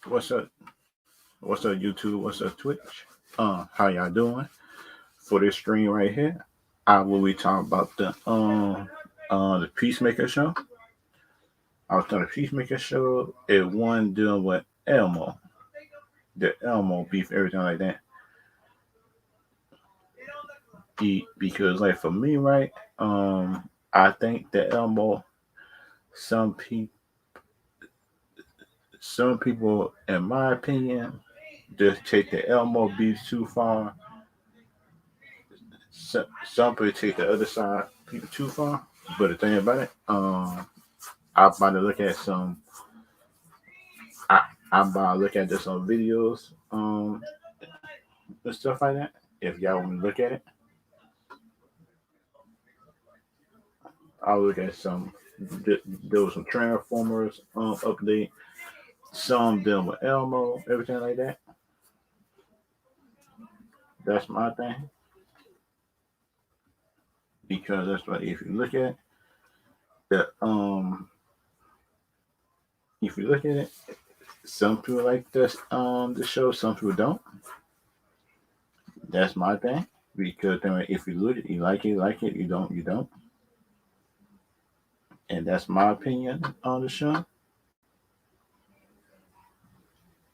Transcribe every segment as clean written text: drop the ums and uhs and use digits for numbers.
What's up? What's up, YouTube? What's up, Twitch? How y'all doing? For this stream right here, I will be talking about the Peacemaker show. I was talking the Peacemaker show. It one dealing with Elmo, the Elmo beef, everything like that. Because like for me, right? I think that Elmo, some people, some people, in my opinion, just take the Elmo beef too far. Some people take the other side people too far. But the thing about it, I'm about to look at some. I, I'm about to look at just some videos, and stuff like that. If y'all want to look at it, I'll look at some. There was some Transformers update, some dealing with Elmo, everything like that. That's my thing because that's what if you look at the if you look at it, some people like this the show, some people don't. That's my thing because then if you look at it, you like it, you don't, you don't. And that's my opinion on the show.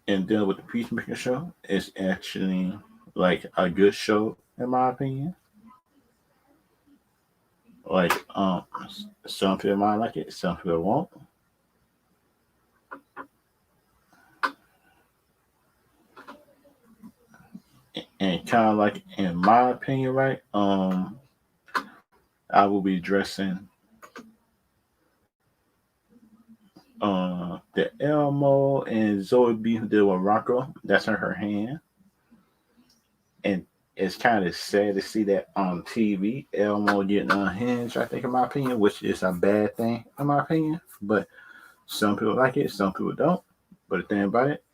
And dealing with the Peacemaker show is actually like a good show in my opinion. Like some people might like it, some people won't. And kind of like in my opinion, right? I will be dressing the Elmo and Zoe B who did with Rocco. That's in her hand, and it's kind of sad to see that on TV. Elmo getting unhinged. I think, in my opinion, which is a bad thing in my opinion. But some people like it, some people don't. But the thing about it,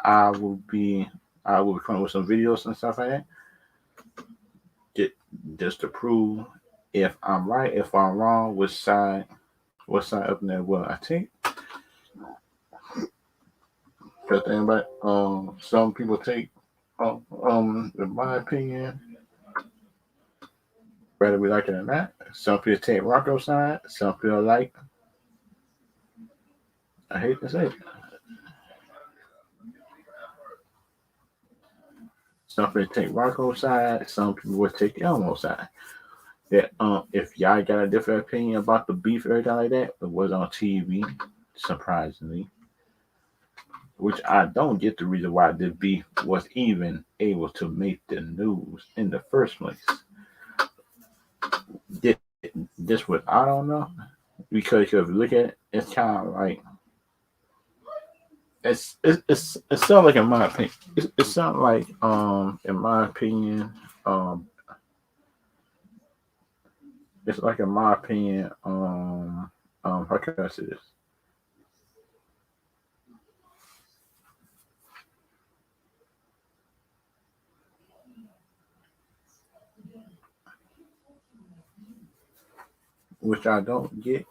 I will be I will be coming with some videos and stuff like that, just, just to prove if I'm right, if I'm wrong, what side up in there will I take. Because the thing about it, some people take, in my opinion, whether we like it or not. Some people take Rocco's side. Some people like, I hate to say it, some people take Rocco's side. Some people would take Elmo's side. That if y'all got a different opinion about the beef or anything like that, it was on TV, surprisingly. Which I don't get the reason why the beef was even able to make the news in the first place. This what I don't know because if you look at it, it's kind of like it sounds like in my opinion it sounds like in my opinion it's like in my opinion how can I say this, which I don't get,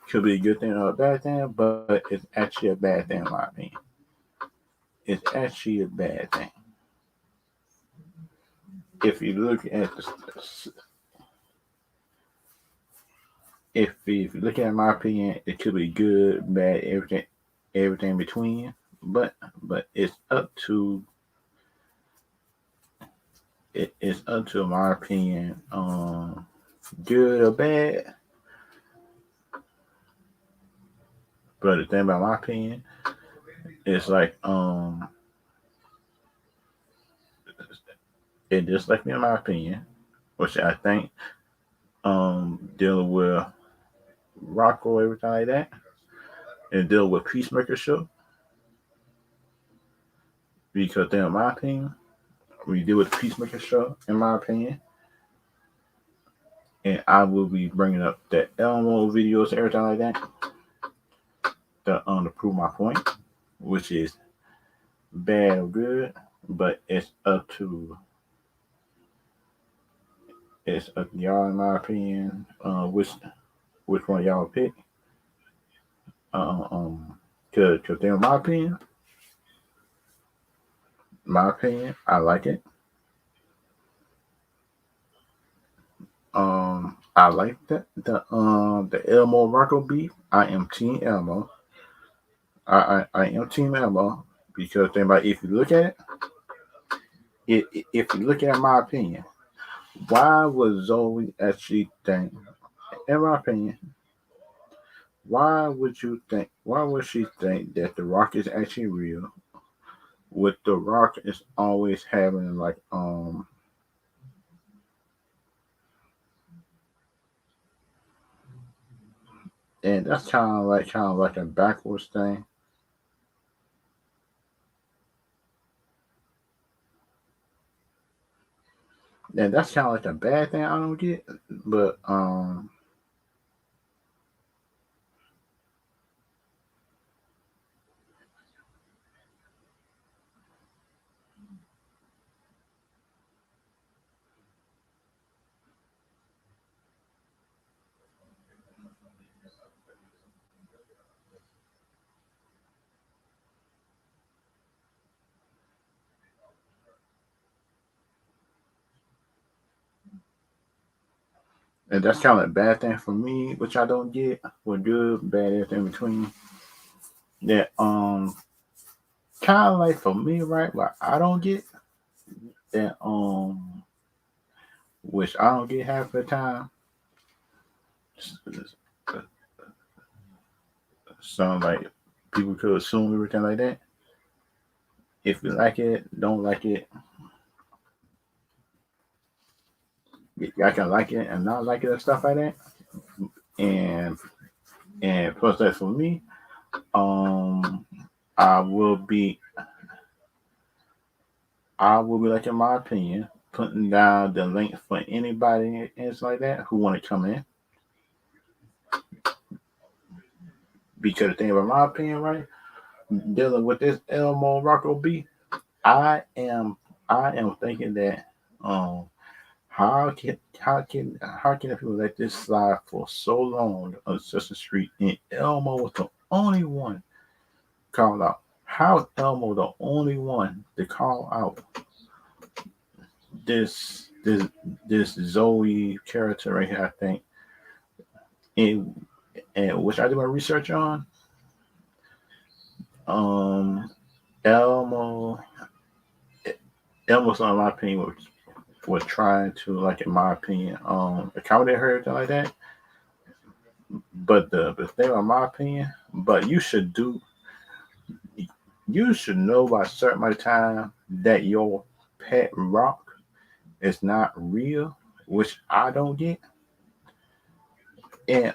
could be a good thing or a bad thing, but it's actually a bad thing in my opinion. It's actually a bad thing. If you look at if you look at my opinion, it could be good, bad, everything in between. But it's up to my opinion, good or bad. But the thing about my opinion is like it just like me in my opinion, which I think dealing with Rocco everything like that, and dealing with Peacemaker show because then in my opinion, when you deal with the Peacemaker show, in my opinion, and I will be bringing up the Elmo videos, everything like that, to prove my point, which is bad or good, but it's up to y'all in my opinion, which one y'all pick. Uh, um, cause in my opinion, My opinion, I like it. I like the Elmo Rocco beef. I am Team Elmo. I am Team Elmo because think about if you look at if you look at my opinion, why would Zoe actually think? In my opinion, why would she think that the Rock is actually real? With the Rock is always having like and that's kind of like a backwards thing. And that's kind of like a bad thing I don't get. But and that's kind of a bad thing for me, which I don't get. With good, bad, everything in between. That kind of like for me, right? What I don't get that which I don't get half the time. Some like people could assume everything like that. If you like it, don't like it, y'all can like it and not like it and stuff like that. And plus that for me, um, I will be I will be like in my opinion, putting down the link for anybody and it's like that who want to come in. Because the thing about my opinion, right, dealing with this Elmo Rocco B, I am I am thinking that um how can people let this slide for so long on such a street and Elmo was the only one called out. How is Elmo the only one to call out this this this Zoe character right here? I think and which I did my research on. Um, Elmo, Elmo's, in my opinion, was trying to, like, in my opinion, accommodate her, everything like that. But the thing, in my opinion, but you should know by a certain amount of time that your pet rock is not real, which I don't get. And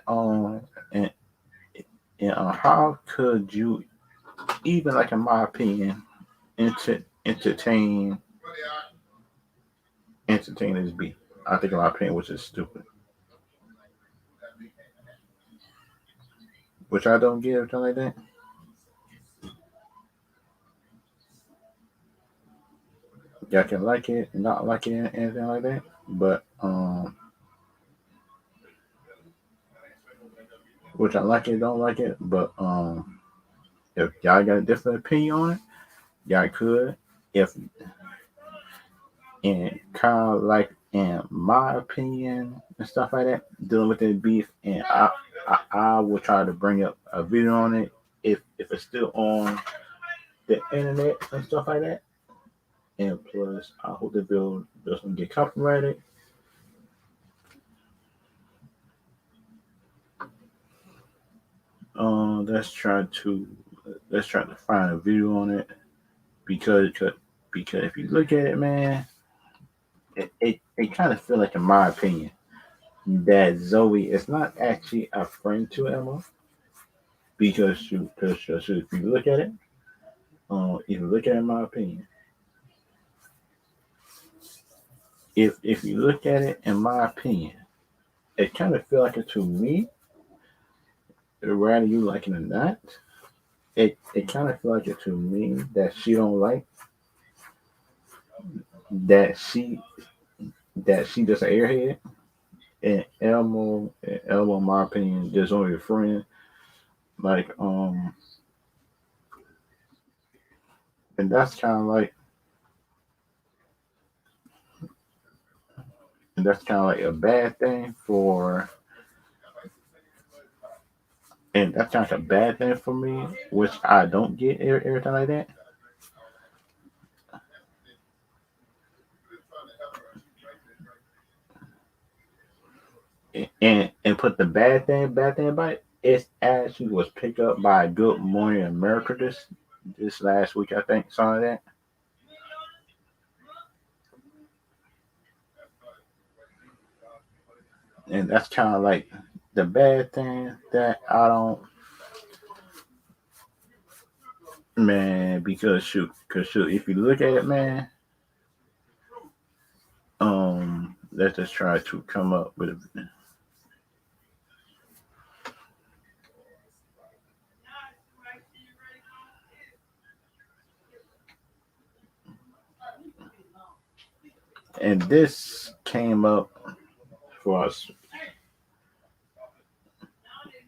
and how could you even, like, in my opinion, entertain this beat? I think, in my opinion, which is stupid, which I don't get, everything like that. Y'all can like it, not like it, anything like that. But which I like it, don't like it. But if y'all got a different opinion on it, y'all could. If and kind of like in my opinion and stuff like that, dealing with that beef, and I will try to bring up a video on it if it's still on the internet and stuff like that. And plus, I hope the bill doesn't get copyrighted. Let's try to find a video on it because if you look at it, man, it kind of feel like, in my opinion, that Zoe is not actually a friend to Emma because if you look at it, if you look at it, in my opinion, if you look at it, in my opinion, it kind of feel like it to me, rather you like it or not. It kind of feel like it to me that she don't like that she just an airhead. And Elmo, in my opinion, just only a friend. Like, and that's kind of like and that's kind of like a bad thing for, and that's kind of a bad thing for me, which I don't get everything like that. And put the bad thing about it, it actually was picked up by Good Morning America this last week, I think, something like that. And that's kind of like the bad thing that I don't, man, because shoot, if you look at it, man, let's just try to come up with it. And this came up for us,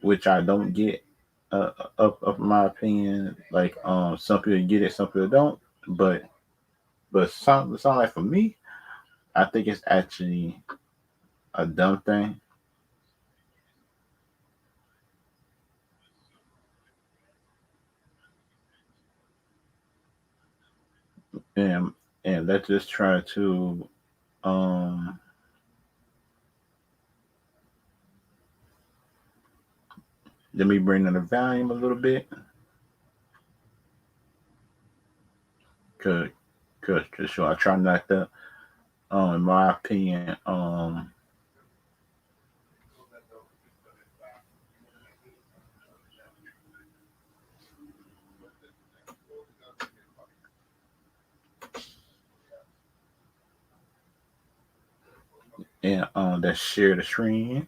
which I don't get. Of my opinion, like some people get it, some people don't. But some like for me, I think it's actually a dumb thing. And and let's just try to um let me bring down the volume a little bit, cause cause sure I try not to, in my opinion, and that share the screen.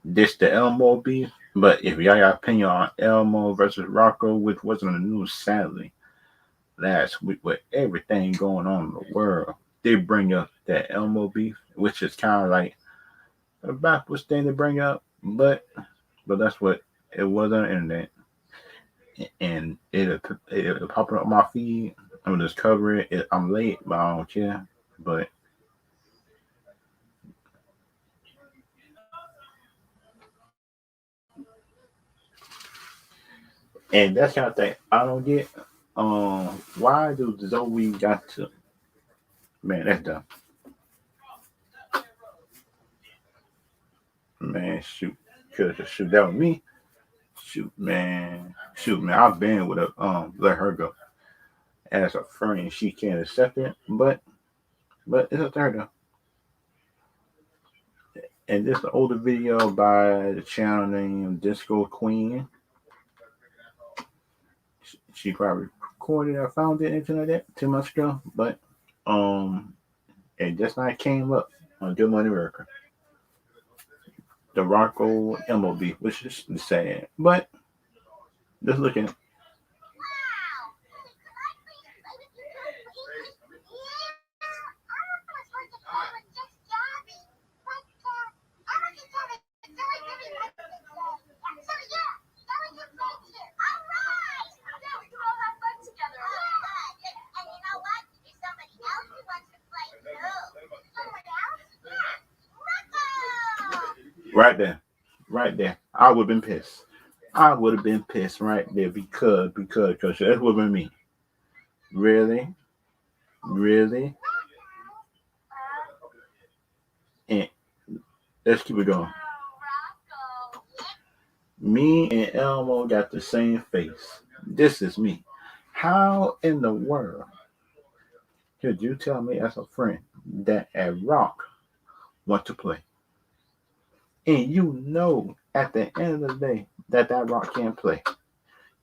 This the Elmo beef. But if y'all got opinion on Elmo versus Rocco, which wasn't on the news sadly last week with everything going on in the world, they bring up that Elmo beef, which is kind of like a backwards thing to bring up, but that's what it was on the internet, and it popping up my feed. I'm just covering it. I'm late, but I don't care. But and that's kind of thing I don't get. Why do Zoe got to? Man, that's dumb. Man, shoot, cause shoot that was me. Shoot, man. I've been with her. Let her go as a friend. She can't accept it, but it's up to her though. And this is an older video by the channel named Disco Queen. She probably recorded or found it, anything like that, 2 months ago. But um, it just not came up on Good Money America. The Rocco MLB, which is sad. But just looking, right there, right there, I would have been pissed. I would have been pissed right there because that would have been me. Really, really, and let's keep it going. Me and Elmo got the same face. This is me. How in the world could you tell me as a friend that a rock want to play? And you know at the end of the day that that rock can't play.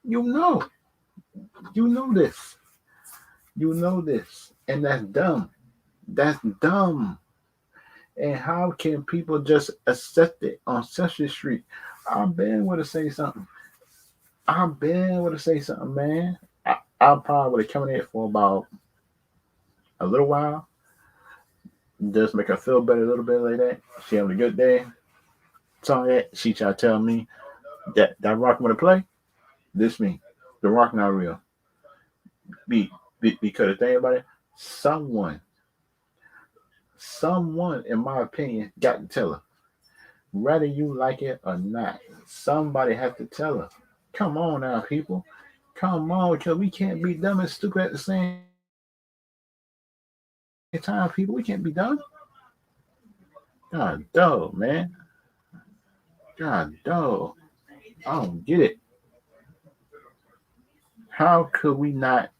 You know. You know this. You know this. And that's dumb. That's dumb. And how can people just accept it on Sesame Street? I've been able to say something. I've been able to say something, man. I probably would have come in here for about a little while. Just make her feel better a little bit like that. She having a good day. So that she try to tell me that Rock want to play. This me. The Rock not real. Because the thing about it, someone, someone, in my opinion, got to tell her. Whether you like it or not, somebody has to tell her. Come on now, people. Come on, because we can't be dumb and stupid at the same time, people. We can't be dumb. God, dog, man. God, dog. I don't get it. How could we not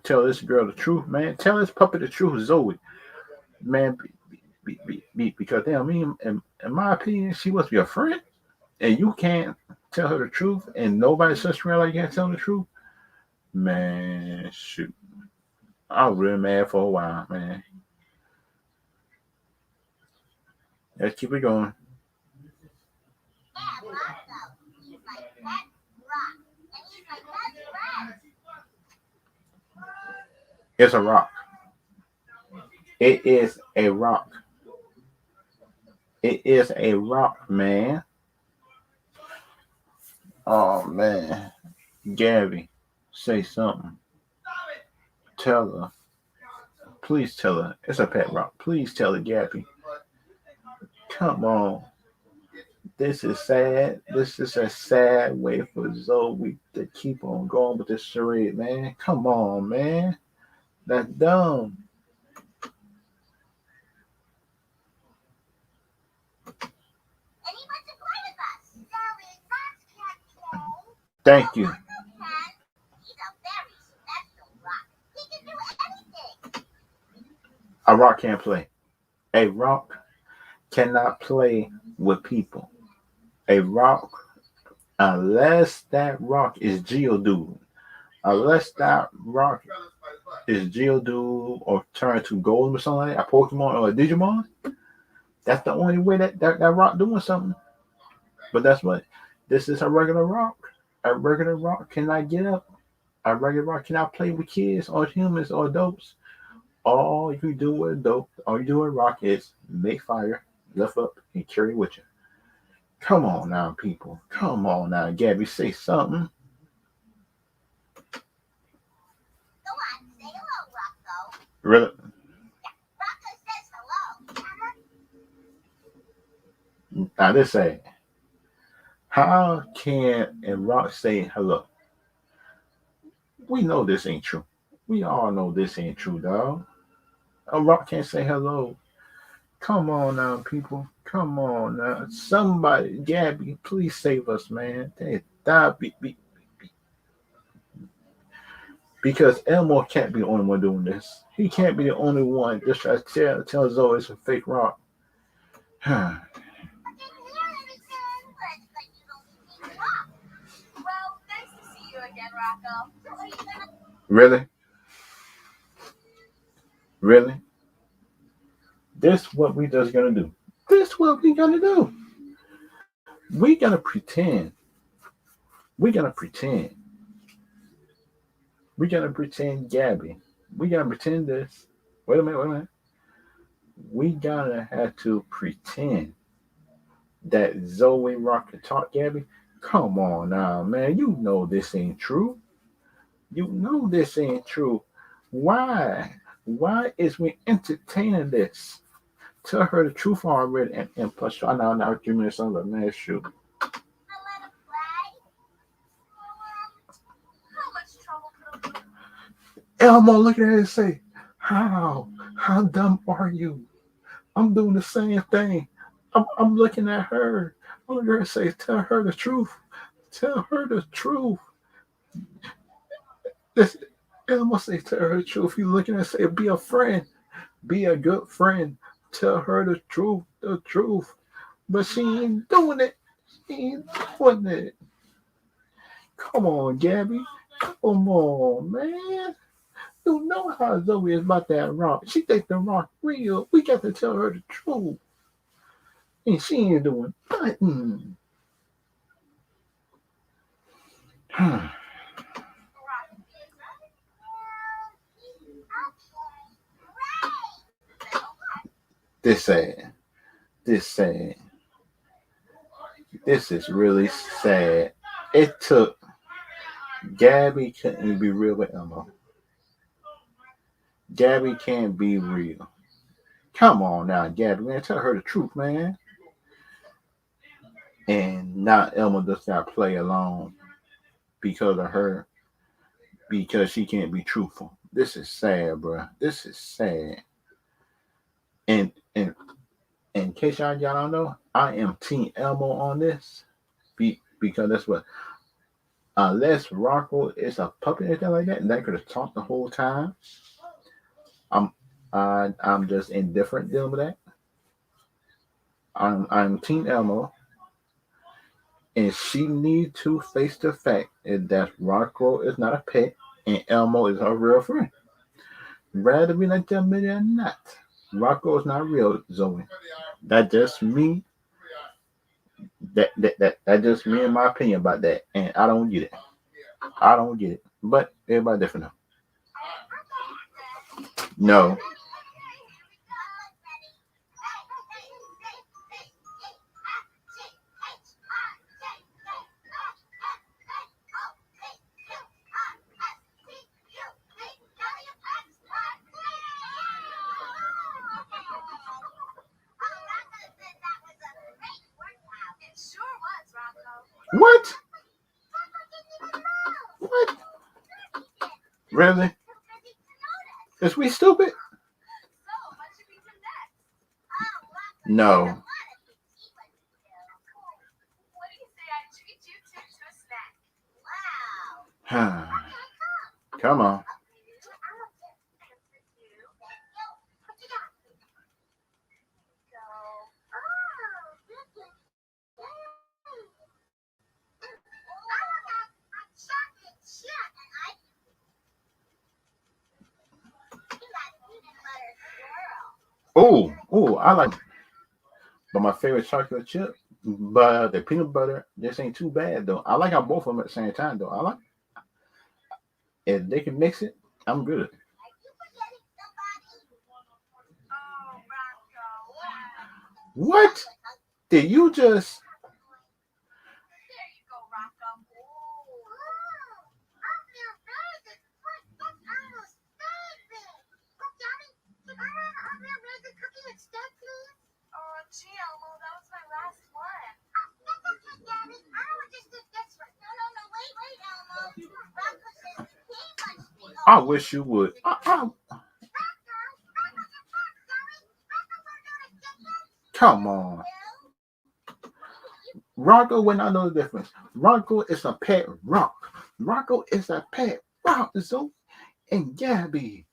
tell this girl the truth, man? Tell this puppet the truth, Zoe, man. Because damn, me, in my opinion, she must be a friend, and you can't tell her the truth, and nobody's such around like you can't tell the truth, man. Shoot, I was really mad for a while, man. Let's keep it going. It's a rock. It is a rock. It is a rock, man. Oh man, Gabby, say something. Tell her. Please tell her. It's a pet rock. Please tell her, Gabby. Come on. This is sad. This is a sad way for Zoe to keep on going with this charade, man. Come on, man. That's dumb. Thank you. A rock can't play. A rock cannot play with people. A rock, unless that rock is Geodude, unless that rock is Geodude or turn to Golden or something like that, a Pokemon or a Digimon, that's the only way that rock doing something. But that's what this is, a regular rock. A regular rock cannot get up. A regular rock cannot play with kids or humans or adults. All you do with adult, all you do with rock is make fire, lift up, and carry with you. Come on now, people. Come on now, Gabby, say something. Really? Now this say, how can a rock say hello? We know this ain't true. We all know this ain't true, dog. A rock can't say hello. Come on now, people. Come on now. Somebody, Gabby, please save us, man. Because Elmo can't be the only one doing this. He can't be the only one just try to tell Zoe it's a fake rock. Really? Really? This what we just gonna do. This what we gonna do. We gonna pretend. We gonna pretend. We gonna pretend Gabby. We gonna pretend this. Wait a minute, wait a minute. We gotta have to pretend that Zoe Rock can talk Gabby. Come on now, man. You know this ain't true. You know this ain't true. Why? Why is we entertaining this? Tell her the truth already and plus I know now 3 minutes on the man shoot. Elmo looking at her and say, how? How dumb are you? I'm doing the same thing. I'm looking at her. I'm looking at her and say, tell her the truth. Tell her the truth. This Elmo say, tell her the truth. You looking at her and say, be a friend. Be a good friend. Tell her the truth. The truth. But she ain't doing it. She ain't doing it. Come on, Gabby. Come on, man. You know how Zoe is about that rock. She think the rock real. We got to tell her the truth. And she ain't doing nothing. This sad. This sad. This is really sad. It took Gabby couldn't be real with Elmo. Gabby can't be real. Come on now, Gabby, man, tell her the truth, man. And now Elmo just got to play along because of her, because she can't be truthful. This is sad, bro. This is sad. And in case y'all don't know, I am Team Elmo on this. Because that's what, unless Rocco is a puppet or anything like that, and that could have talked the whole time. I'm I'm just indifferent dealing with that. I'm Team Elmo, and she need to face the fact that Rocco is not a pet and Elmo is her real friend. Rather we let them admit it or not, Rocco is not real, Zoe. That just me. That just me and my opinion about that, and I don't get it. I don't get it. But everybody different though. No. What? What? Really? Is we stupid? No. Come on. Oh, I like. But my favorite chocolate chip, but the peanut butter just ain't too bad though. I like how both of them at the same time though. I like if they can mix it, I'm good. What? Did you just? I wish you would. Come on. Rocco would not know the difference. Rocco is a pet rock. Rocco is a pet rock. So and Gabby.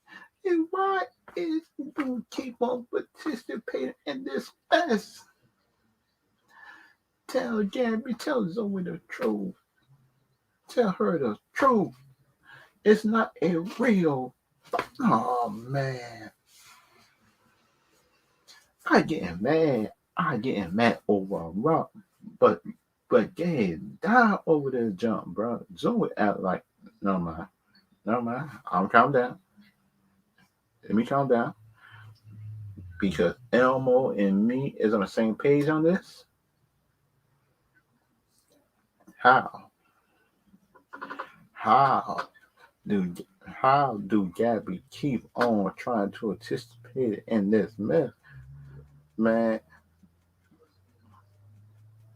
And why is you keep on participating in this mess? Tell Gabby, tell Zoe the truth. Tell her the truth. It's not a real. Oh man. I getting mad. I getting mad over a rock. But Gabe, die over this jump, bro. Zoe act like no mind. No mind. I'll calm down. Let me calm down. Because Elmo and me is on the same page on this. How? How do how do Gabby keep on trying to participate in this mess? Man,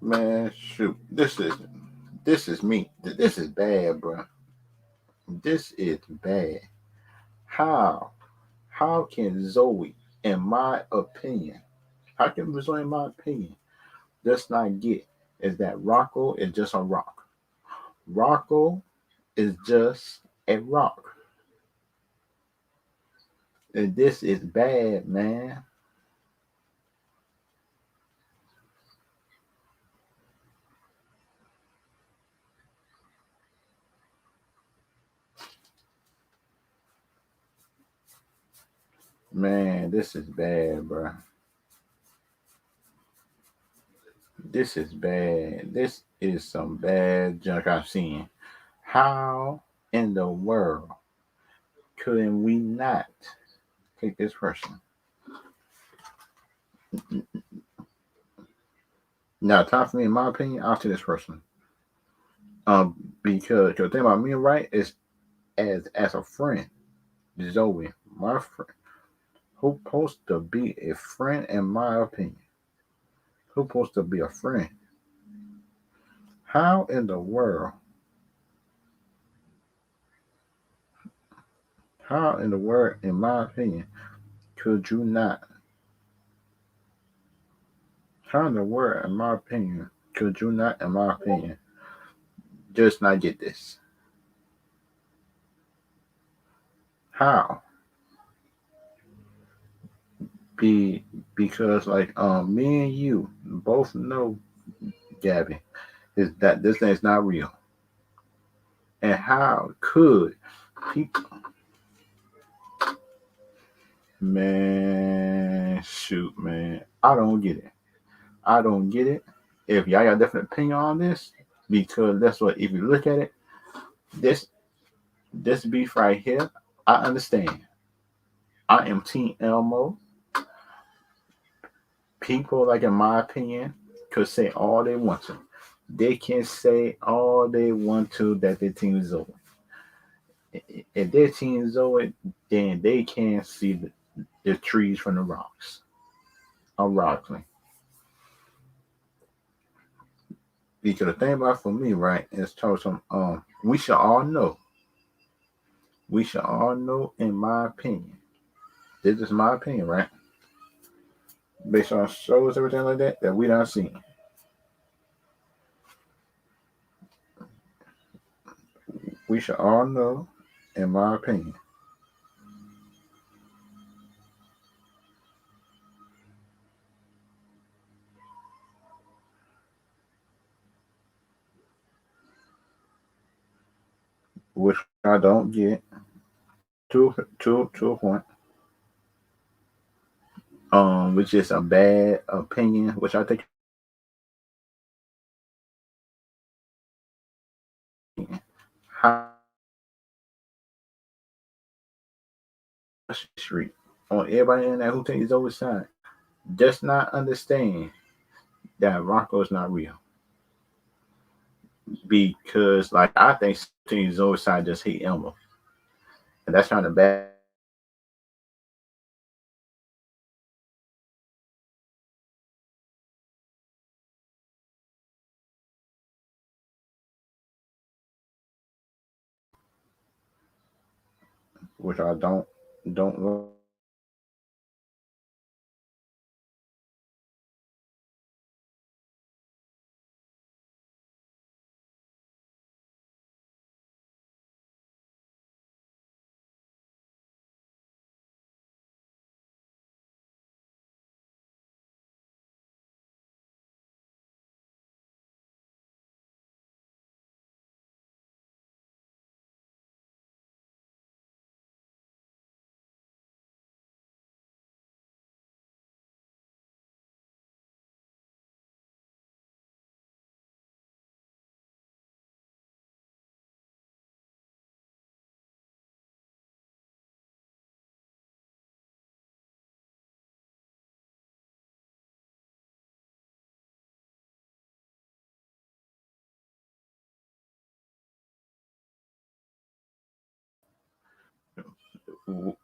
man, shoot. This is me. This is bad, bro. This is bad. How? How can Zoe, in my opinion, how can Zoe, in my opinion, just not get is that Rocco is just a rock. Rocco is just a rock. And this is bad, man. Man, this is bad, bro. This is bad. This is some bad junk I've seen. How in the world couldn't we not take this person? Now, time for me, in my opinion, I'll take this person. Because the thing about me, right, is as a friend, Zoe, My friend. Who supposed to be a friend in my opinion? Who supposed to be a friend? How in the world? How in the world, in my opinion, could you not? How in the world, in my opinion, could you not, in my opinion, just not get this? How? Be because like me and you both know, Gabby, is that this thing is not real. And how could people, man, shoot, man, I don't get it. I don't get it. If y'all got a different opinion on this, because that's what if you look at it, this this beef right here, I understand. I am Team Elmo. People, like in my opinion, could say all they want to. They can say all they want to that their team is over. If their team is over, then they can't see the trees from the rocks. Ironically, because the thing about for me, right, is told some we should all know. We should all know, in my opinion. This is my opinion, right? Based on shows, everything like that, that we don't see. We should all know, in my opinion, which I don't get to a point, which is a bad opinion, which I think how street on everybody in that who think is always side does not understand that Rocco is not real. Because like I think things always side just hate Elmo. And that's kind of bad, which I don't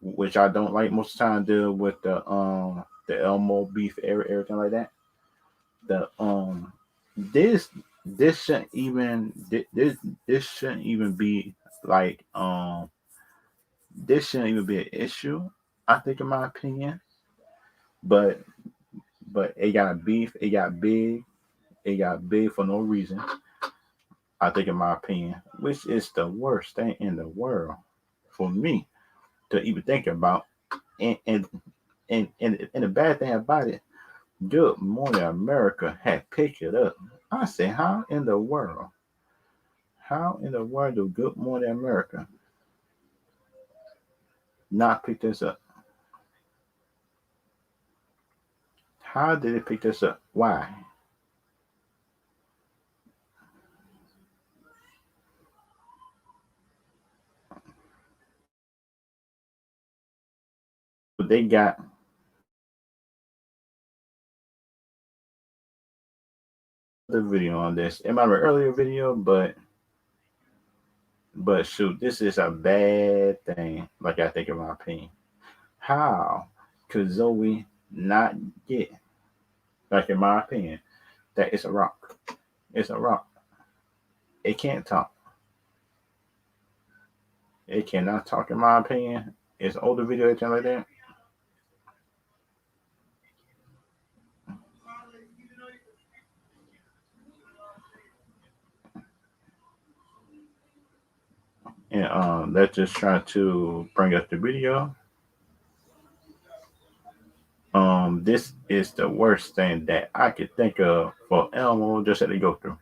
which I don't like most of the time deal with the Elmo beef everything like that. The this this shouldn't even this shouldn't even be like this shouldn't even be an issue. I think, in my opinion, but it got beef, it got big for no reason. I think, in my opinion, which is the worst thing in the world for me to even think about. And and the bad thing about it, Good Morning America had picked it up. I said, how in the world? How in the world do Good Morning America not pick this up? How did it pick this up? Why? They got the video on this. It might be an earlier video, but shoot, this is a bad thing. Like I think, in my opinion, How could Zoe not get, like in my opinion, that it's a rock? It's a rock. It can't talk. It cannot talk in my opinion. It's older video anything like that. And let's just try to bring up the video. This is the worst thing that I could think of for Elmo just had to go through.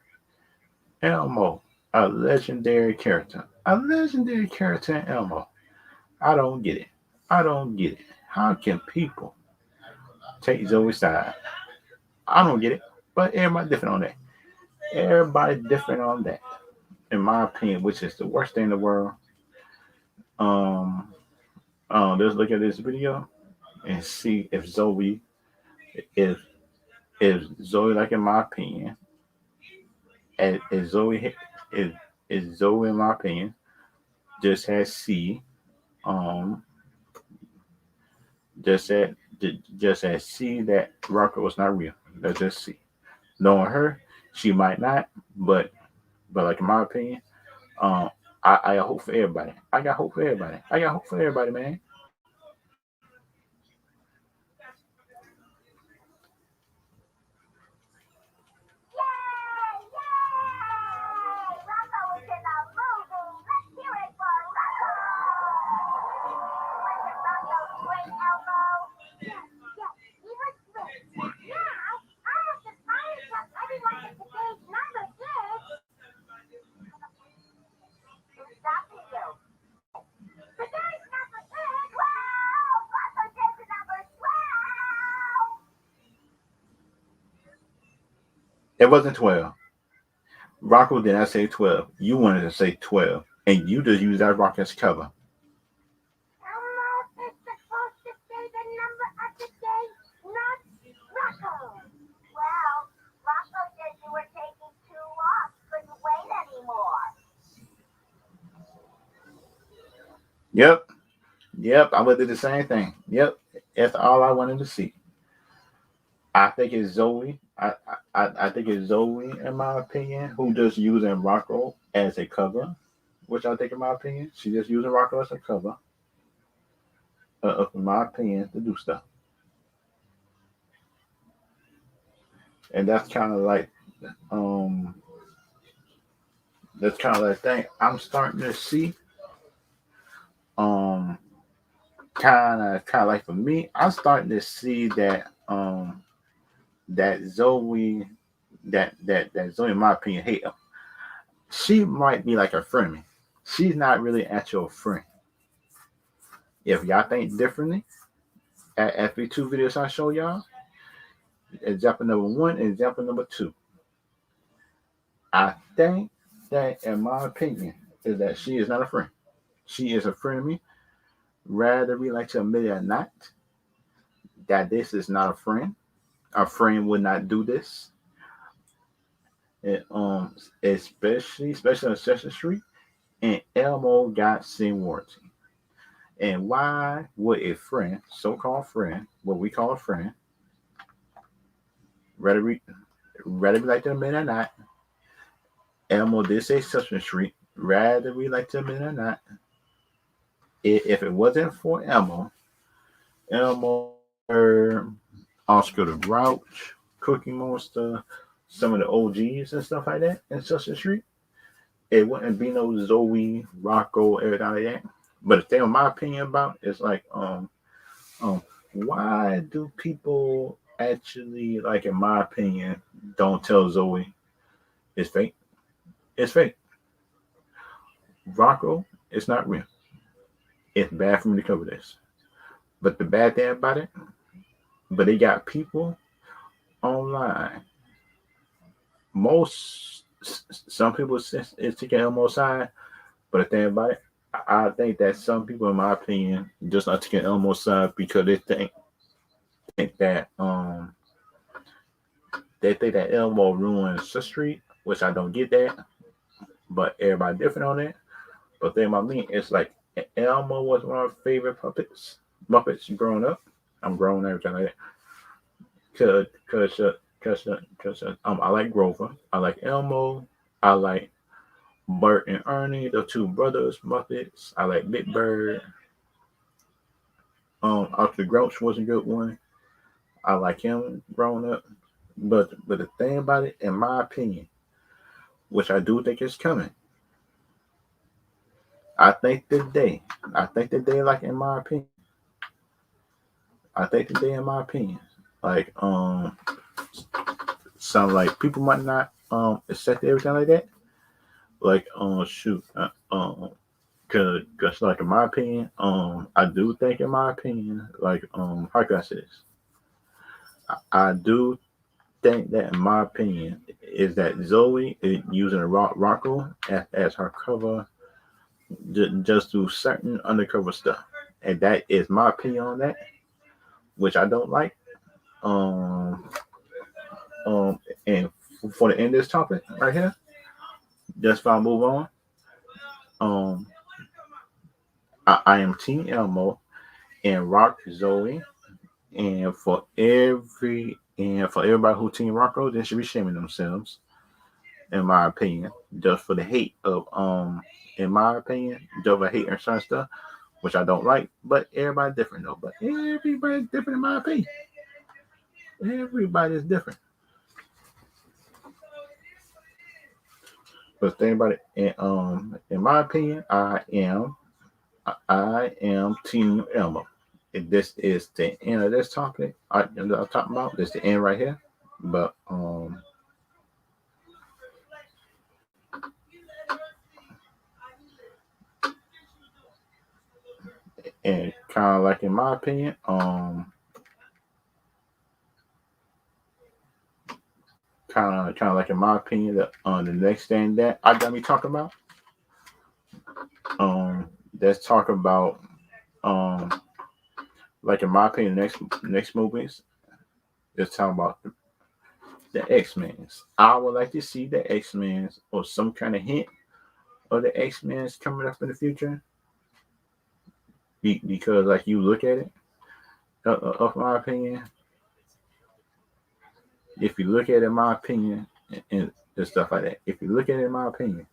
Elmo, a legendary character. A legendary character in Elmo. I don't get it. I don't get it. How can people take Zoe's side? I don't get it. But everybody different on that. Everybody different on that. In my opinion, which is the worst thing in the world. Um, let's look at this video and see if if Zoe, like in my opinion, is Zoe is Zoe in my opinion just has C, um, just said just as C that Rocco was not real. Let's just see. Knowing her, she might not, but like in my opinion, um, I hope for everybody. I got hope for everybody. I got hope for everybody, man. It wasn't 12. Rocco did not say 12. You wanted to say 12, and you just used that rock as cover. Yep, yep. I would do the same thing. Yep, that's all I wanted to see. I think it's Zoe. I think it's Zoe, in my opinion, who just using Rocco as a cover, which I think, in my opinion, she just using Rocco as a cover, in my opinion, to do stuff. And um, that's kind of like thing I'm starting to see. Um, kind of like for me, I'm starting to see that Zoe, that Zoe, in my opinion, hate him. She might be like a friend. She's not really actual friend. If y'all think differently, at every two videos I show y'all, example number one and example number two, I think that, in my opinion, is that she is not a friend. She is a friend of me. Rather we like to admit it or not, that this is not a friend. A friend would not do this. And, especially on Session Street, and Elmo got seniority. And why would a friend, so-called friend, what we call a friend, rather we rather we like to admit it or not, Elmo did say Session Street, rather we like to admit it or not, if it wasn't for Elmo, Oscar the Grouch, Cookie Monster, some of the OGs and stuff like that in Session Street, it wouldn't be no Zoe, Rocco, everything like that. But the thing, in my opinion, about is like, um, why do people actually, like, in my opinion, don't tell Zoe it's fake? It's fake. Rocco, it's not real. It's bad for me to cover this. But the bad thing about it, but they got people online. Most some people is taking Elmo's side, but the thing about it, I think that some people, in my opinion, just not taking Elmo's side because think that they think that Elmo ruins the street, which I don't get that. But everybody different on that. But then, about me, it's like Elmo was one of my favorite puppets. Muppets growing up. I'm grown everything like that. I like Grover. I like Elmo. I like Bert and Ernie, the two brothers Muppets. I like Big Bird. Arthur Grouch was a good one. I like him growing up. But the thing about it, in my opinion, which I do think is coming, I think today, I think today, like in my opinion, I think today, in my opinion, like some like people might not accept everything like that. Like shoot, cause like in my opinion, I do think in my opinion, like how can I say this? I do think that in my opinion is that Zoe is using a Rocco as her cover just do certain undercover stuff, and that is my opinion on that, which I don't like. Um, and for the end of this topic right here, just if I move on, um, I am Team Elmo and Rock Zoe, and for everybody who Team Rocco, they should be shaming themselves, in my opinion, just for the hate of in my opinion, just for hate and certain stuff, which I don't like. But everybody's different though. But everybody's different in my opinion. Everybody's different. But think about it, in my opinion, I am Team Elmo. If this is the end of this topic, I'm talking about this the end right here. But and kind of like in my opinion, kind of like in my opinion, the next thing that I gotta be talking about, let's talk about um like in my opinion, next movies. Let's talk about the X Men's. I would like to see the X Men's or some kind of hint of the X Men's coming up in the future. Because like you look at it, of my opinion, if you look at it, in my opinion, and stuff like that. If you look at it, in my opinion,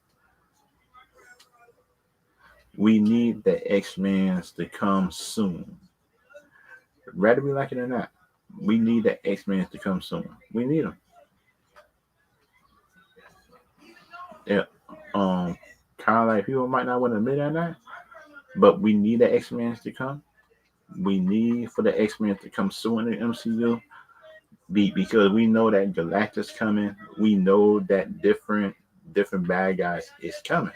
we need the X Men's to come soon. Whether we like it or not, we need the X Men's to come soon. We need them. Yeah. Um, kind of like people might not want to admit that, not, but we need the X Men's to come. We need for the X Men to come soon in the MCU. Because we know that Galactus coming. We know that different bad guys is coming,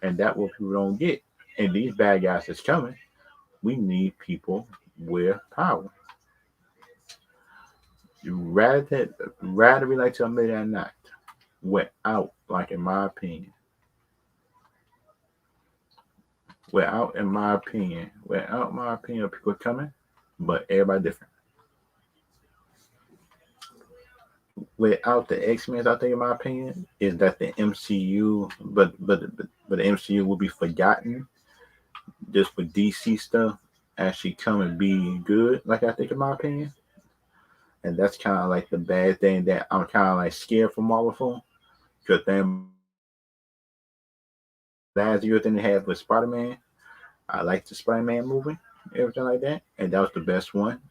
and that what people don't get. And these bad guys is coming. We need people with power. Rather rather we like to admit it or not, without like in my opinion, without my opinion, people coming, but everybody different. Without the X Men, I think in my opinion, is that the MCU, but the MCU will be forgotten just for DC stuff actually come and be good. Like I think in my opinion, and that's kind of like the bad thing that I'm kind of like scared for Marvel for. Because then last year thing they had with Spider Man, I liked the Spider Man movie, everything like that, and that was the best one.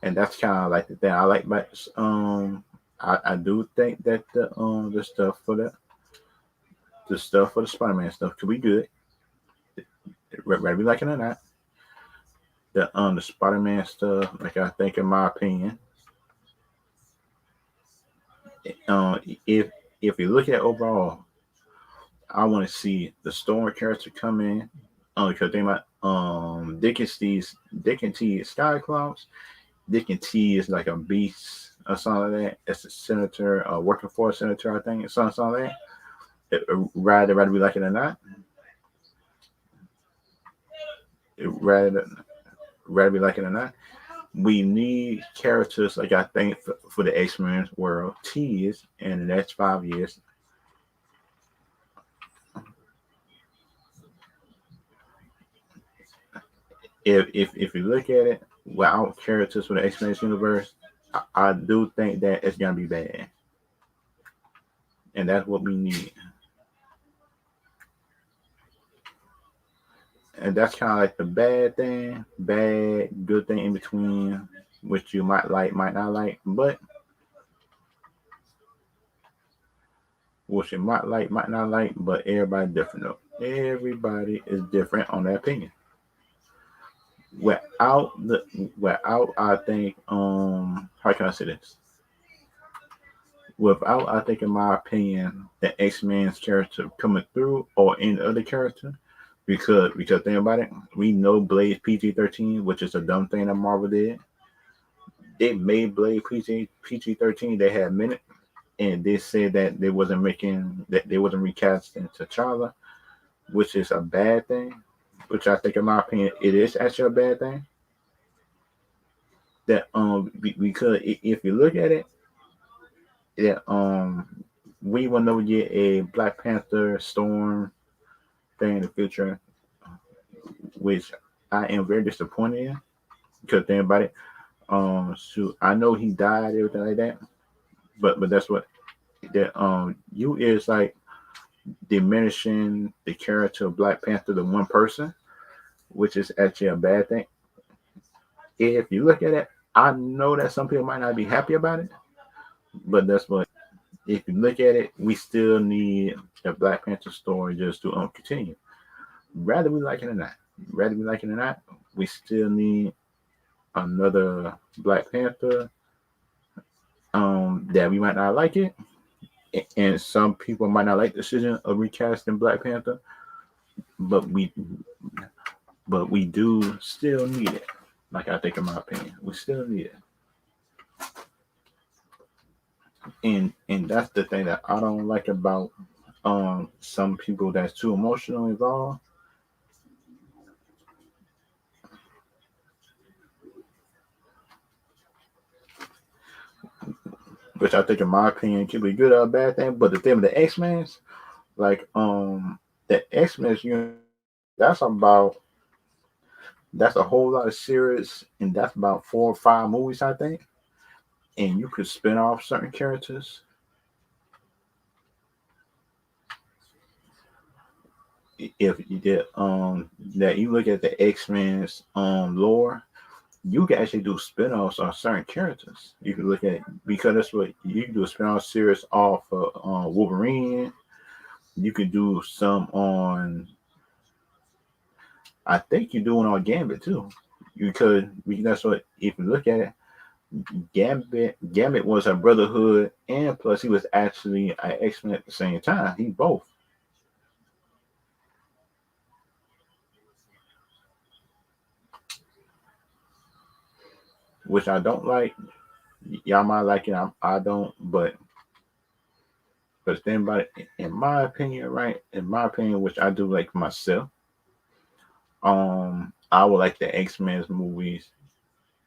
And that's kind of like the thing I like about I do think that the stuff for the Spider Man stuff could be good. Whether we like it or not, the Spider Man stuff, like I think in my opinion, uh, if if you look at overall, I want to see the Storm character come in. Because they might Dick and T is Sky Clouds. Dick and T is like a beast or something like that. It's a senator, working for a senator, I think, something like that. Rather we like it or not, rather rather we like it or not, we need characters like I think for the X Men world. T is in the next 5 years. If you look at it without characters for the X-Men universe, I do think that it's gonna be bad, and that's what we need. And that's kind of like the bad thing, bad, good thing in between, which you might like, might not like, but which you might like, might not like, but everybody different though. Everybody is different on their opinion. Without the, without I think, how can I say this? Without I think, in my opinion, the X Men's character coming through or any other character, because think about it, we know Blade's PG-13, which is a dumb thing that Marvel did. They made Blade PG-13. They had a minute, and they said that they wasn't recasting T'Challa, which is a bad thing. Which I think, in my opinion, it is actually a bad thing. That because if you look at it, that we will never get a Black Panther Storm thing in the future, which I am very disappointed in. Because think about it, shoot, I know he died, everything like that, but that's what that you is like diminishing the character of Black Panther to one person, which is actually a bad thing. If you look at it, I know that some people might not be happy about it, but that's what. If you look at it, we still need a Black Panther story just to continue. Rather we like it or not, rather we like it or not, we still need another Black Panther. That we might not like it, and some people might not like the decision of recasting Black Panther, but we do still need it. Like I think, in my opinion, we still need it, and that's the thing that I don't like about some people that's too emotional involved. Which I think, in my opinion, can be good or a bad thing. But the thing with the X Men's, like the X Men's universe, that's a whole lot of series, and that's about 4 or 5 movies, I think. And you could spin off certain characters. If you did that you look at the X Men's lore, you can actually do spin-offs on certain characters. You can look at, because that's what you can do, a spin-off series off of Wolverine. You can do some on, I think you're doing on Gambit too. You could, that's what, if you look at it, Gambit was a brotherhood, and plus he was actually an X-Men at the same time. He both, which I don't like. Y'all might like it. I don't, but think about it. In my opinion, right? In my opinion, which I do like myself, I would like the X Men's movies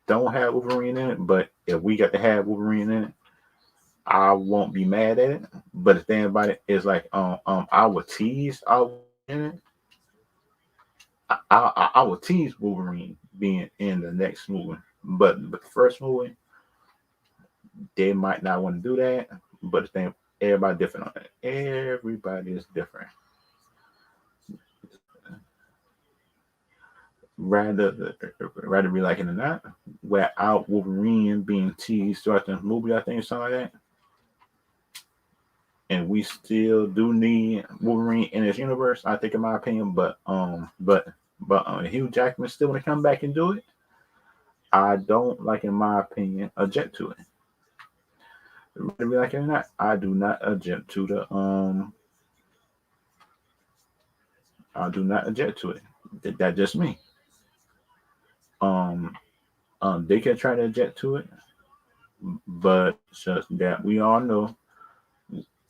don't have Wolverine in it, but if we got to have Wolverine in it, I won't be mad at it. But the thing about it is, like, I would tease our in it. I would tease Wolverine being in the next movie, but the first movie they might not want to do that. But the thing, everybody different on it. Everybody is different. Rather be like it or not, without Wolverine being teased throughout the movie, I think something like that. And we still do need Wolverine in this universe, I think, in my opinion. But Hugh Jackman still want to come back and do it. I don't like, in my opinion, object to it. Whether we like it or not, I do not object to the I do not object to it. That's just me. Um, they can try to object to it, but just that we all know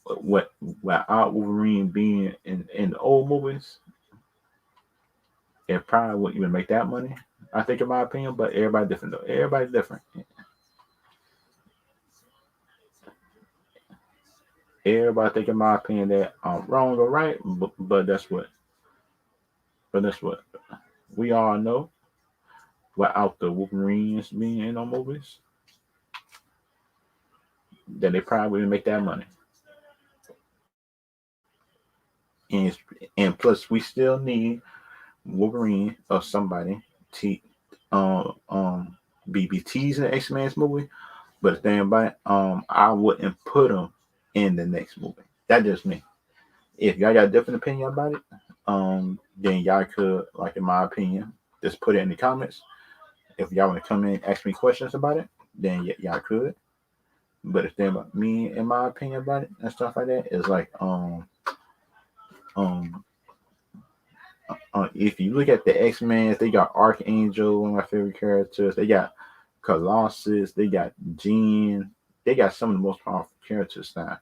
what without Wolverine being in the old movies, it probably wouldn't even make that money. I think, in my opinion, but everybody different though. Everybody's different. Everybody think, in my opinion, that I'm wrong or right, but that's what we all know. without the Wolverines being in no movies, then they probably wouldn't make that money. And and plus, we still need Wolverine or somebody to be teasing the X-Men's movie. But the thing about it, I wouldn't put them in the next movie. That's just me. If y'all got a different opinion about it, then y'all could, like in my opinion, just put it in the comments. If y'all want to come in and ask me questions about it, then y'all could. But the thing about me and my opinion about it and stuff like that is like um if you look at the X-Men, they got Archangel, one of my favorite characters. They got Colossus. They got Jean. They got some of the most powerful characters now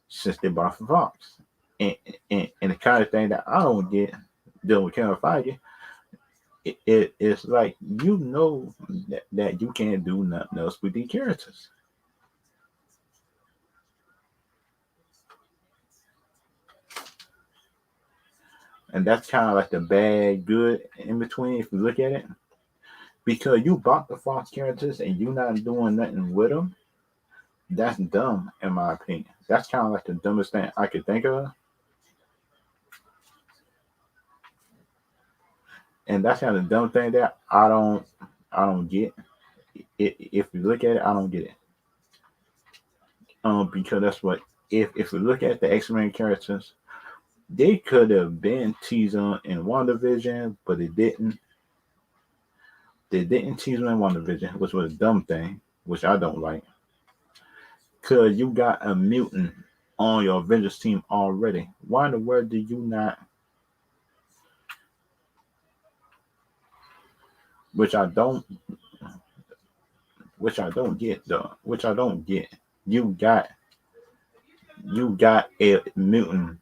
since they bought from Fox. And the kind of thing that I don't get dealing with Kevin Feige, it's like that you can't do nothing else with these characters. And that's kind of like the bad, good in between if you look at it. Because you bought the Fox characters and you're not doing nothing with them, that's dumb in my opinion. That's kind of like the dumbest thing I could think of. And that's kind of the dumb thing that I don't get. If you look at it, I don't get it. Because that's what if we look at the X-Men characters, they could have been teased on in WandaVision, but they didn't. They didn't tease them in WandaVision, which was a dumb thing, which I don't like. Cause you got a mutant on your Avengers team already. Why in the world do you not? Which I don't. Which I don't get though. Which I don't get. You got a mutant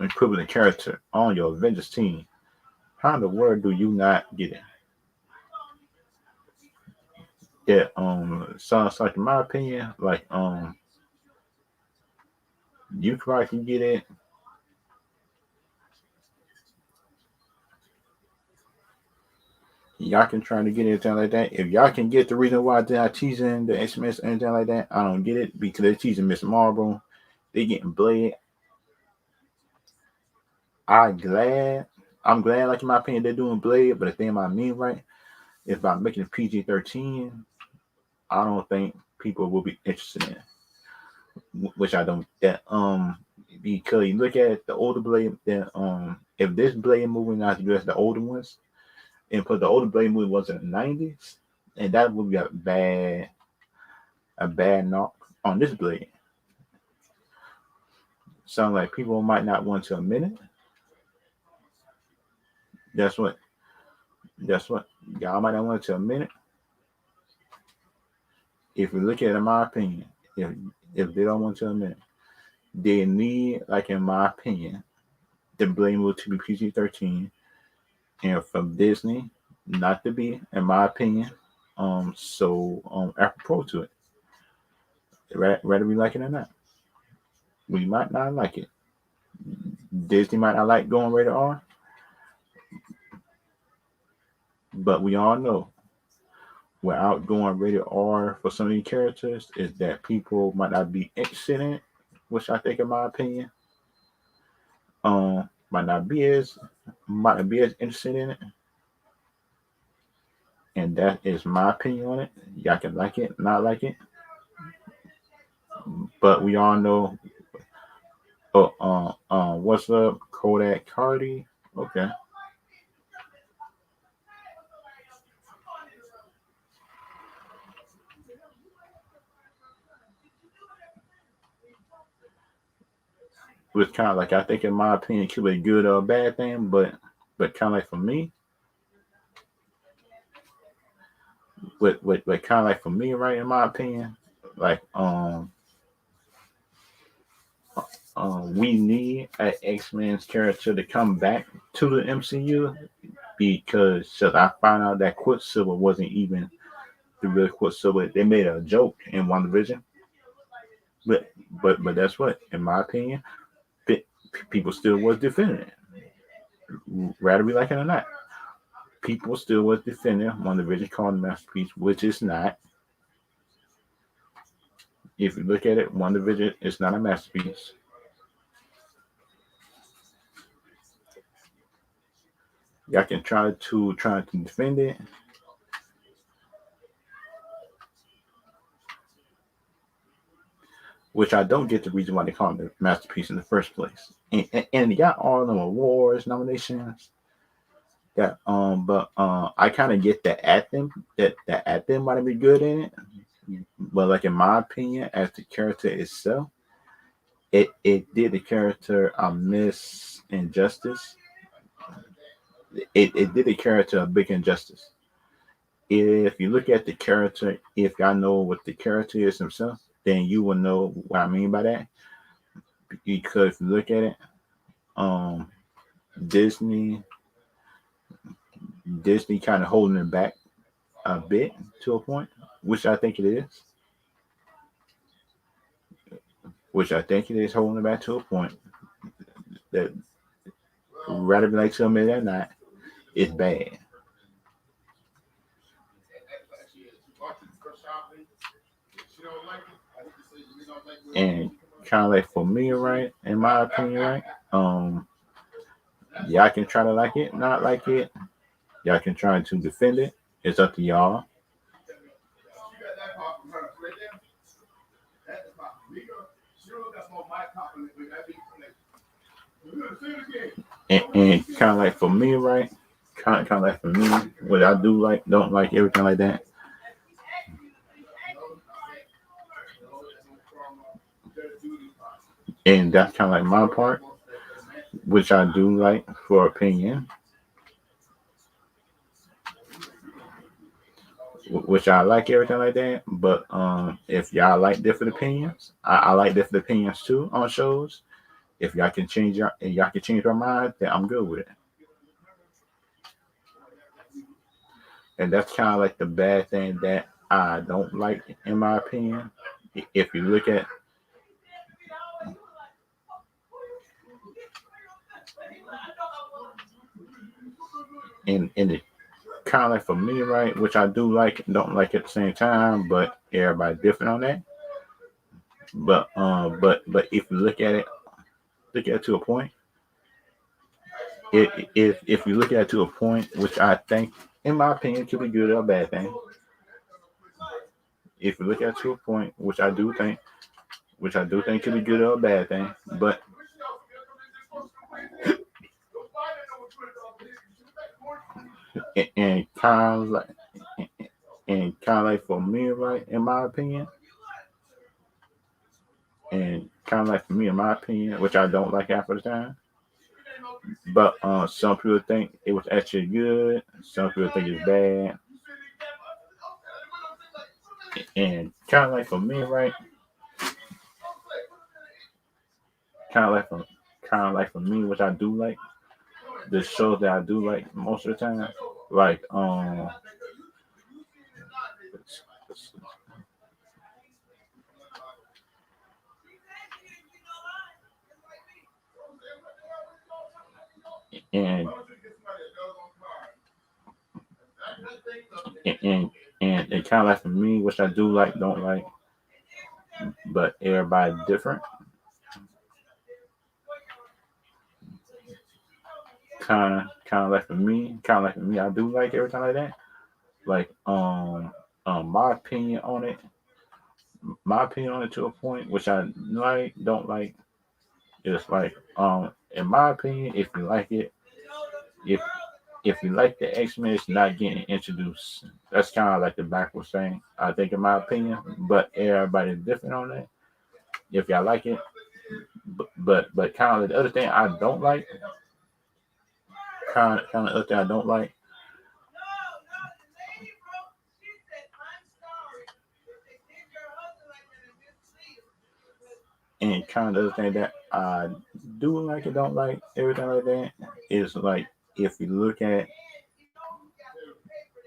equivalent character on your Avengers team. How in the world do you not get it? Yeah, sounds like in my opinion, like you probably can get it. Y'all can try to get anything like that. If y'all can get the reason why they're not teasing the SMS or anything like that, I don't get it because they're teasing Miss Marvel. They getting Blade. I glad. I'm glad, like in my opinion, they're doing Blade. But the thing I mean, right, is by making it PG-13, I don't think people will be interested in it. Which I don't. That because you look at the older Blade, then if this Blade movie not as good as the older ones, and because the older Blade movie was in the '90s, and that movie got a bad knock on this Blade. Sound like people might not want to admit it. That's what. That's what. Y'all might not want to admit it. If we look at it, in my opinion, if if they don't want to admit it, they need, like in my opinion, the Blade movie to be PG-13, and from Disney not to be, in my opinion, so apropos to it. Whether we like it or not, we might not like it. Disney might not like going rated R, but we all know without going rated R for some of these characters is that people might not be interested in it, which I think, in my opinion, might not be as interested in it, and that is my opinion on it. Y'all can like it, not like it, but we all know. Oh, what's up, Kodak Cardi? Okay, it was kind of like, I think, in my opinion, it could be a good or a bad thing, but kind of like for me, with kind of like for me, right, in my opinion, like we need an X Men's character to come back to the MCU because just I found out that Quicksilver wasn't even the real Quicksilver. They made a joke in one division, but but that's what, in my opinion, people still was defending it, rather we like it or not. people still was defending WandaVision called a masterpiece, which is not. If you look at it, WandaVision is not a masterpiece. Y'all can try to defend it, which I don't get the reason why they call it a masterpiece in the first place. And it got all them awards nominations. But I kind of get that acting might be good in it, but like in my opinion, as the character itself, it did the character a miss injustice. It did the character a big injustice. If you look at the character, if y'all know what the character is himself, then you will know what I mean by that. Because if you look at it, um, Disney Disney kind of holding it back a bit to a point, which I think it is. Which I think it is holding it back to a point that rather than like to admit it or not, it's bad. And kind of like for me, right, in my opinion, right, um, y'all can try to like it, not like it. Y'all can try to defend it. It's up to y'all. And kind of like for me, right, kind of like for me, what I do like, don't like everything like that. And that's kind of like my part, which I do like for opinion, which I like everything like that. But if y'all like different opinions, I like different opinions too on shows. If y'all can change your mind, then I'm good with it. And that's kind of like the bad thing that I don't like, in my opinion. If you look at in the kind of like for me, right, which I do like and don't like at the same time, but everybody different on that. But if you look at it to a point. If you look at it to a point, which I think, in my opinion, could be good or a bad thing. If you look at it to a point, which I do think could be good or a bad thing, but and kind of like for me, right, in my opinion, and kind of like for me, in my opinion, which I don't like half of the time. But some people think it was actually good. Some people think it's bad. And kind of like for me, right? Kind of like for me, which I do like the shows that I do like most of the time, like and and and kind of like for me, which I do like, don't like, but everybody different. Kind of like for me, I do like everything like that. Like my opinion on it to a point, which I like, don't like, is like in my opinion, if you like it, if you like the X-Men, it's not getting introduced. That's kind of like the backwards thing, I think, in my opinion. But everybody's different on that. If y'all like it, but kind of the other thing I don't like, kind of other thing I don't like, and kind of the other thing that I do like and don't like, everything like that, is like if you look at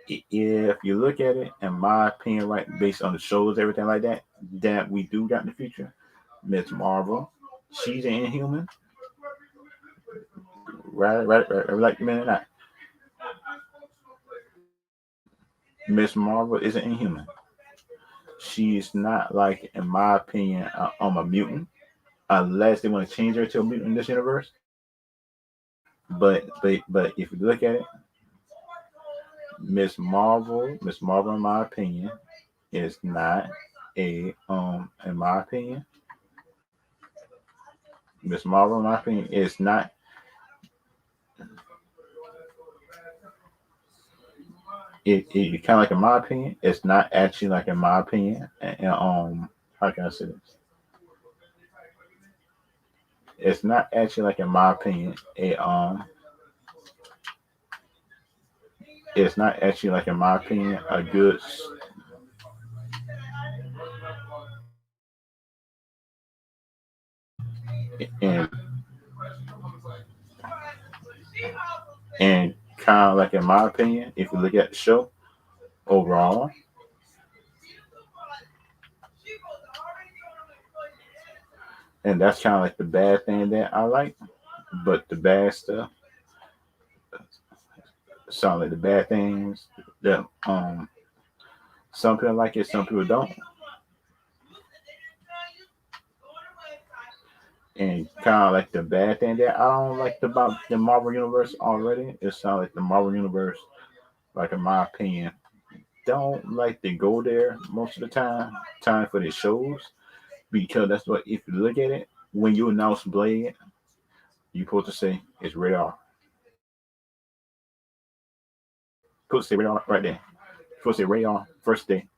it, in my opinion, right, based on the shows, everything like that, that we do got in the future, Miss Marvel, she's an Inhuman, right, like the minute not. Miss Marvel is an Inhuman. She is not like, in my opinion, a mutant, unless they want to change her to a mutant in this universe. But if you look at it, Miss Marvel, in my opinion, is not in my opinion, Miss Marvel, in my opinion, is not it kind of like, in my opinion, it's not actually like, in my opinion, and how can I say this? It's not actually like, in my opinion, it's not actually like, in my opinion, a good and and kind of like, in my opinion, if you look at the show overall, and that's kind of like the bad thing that I like, but the bad stuff sound like the bad things that some people like it, some people don't, and kind of like the bad thing that I don't like about the Marvel universe already. It sounds like the Marvel universe, like, in my opinion, don't like to go there most of the time for the shows, because that's what, if you look at it, when you announce Blade, you supposed to say it's radar. Supposed to say radar right there. Supposed to say radar first day.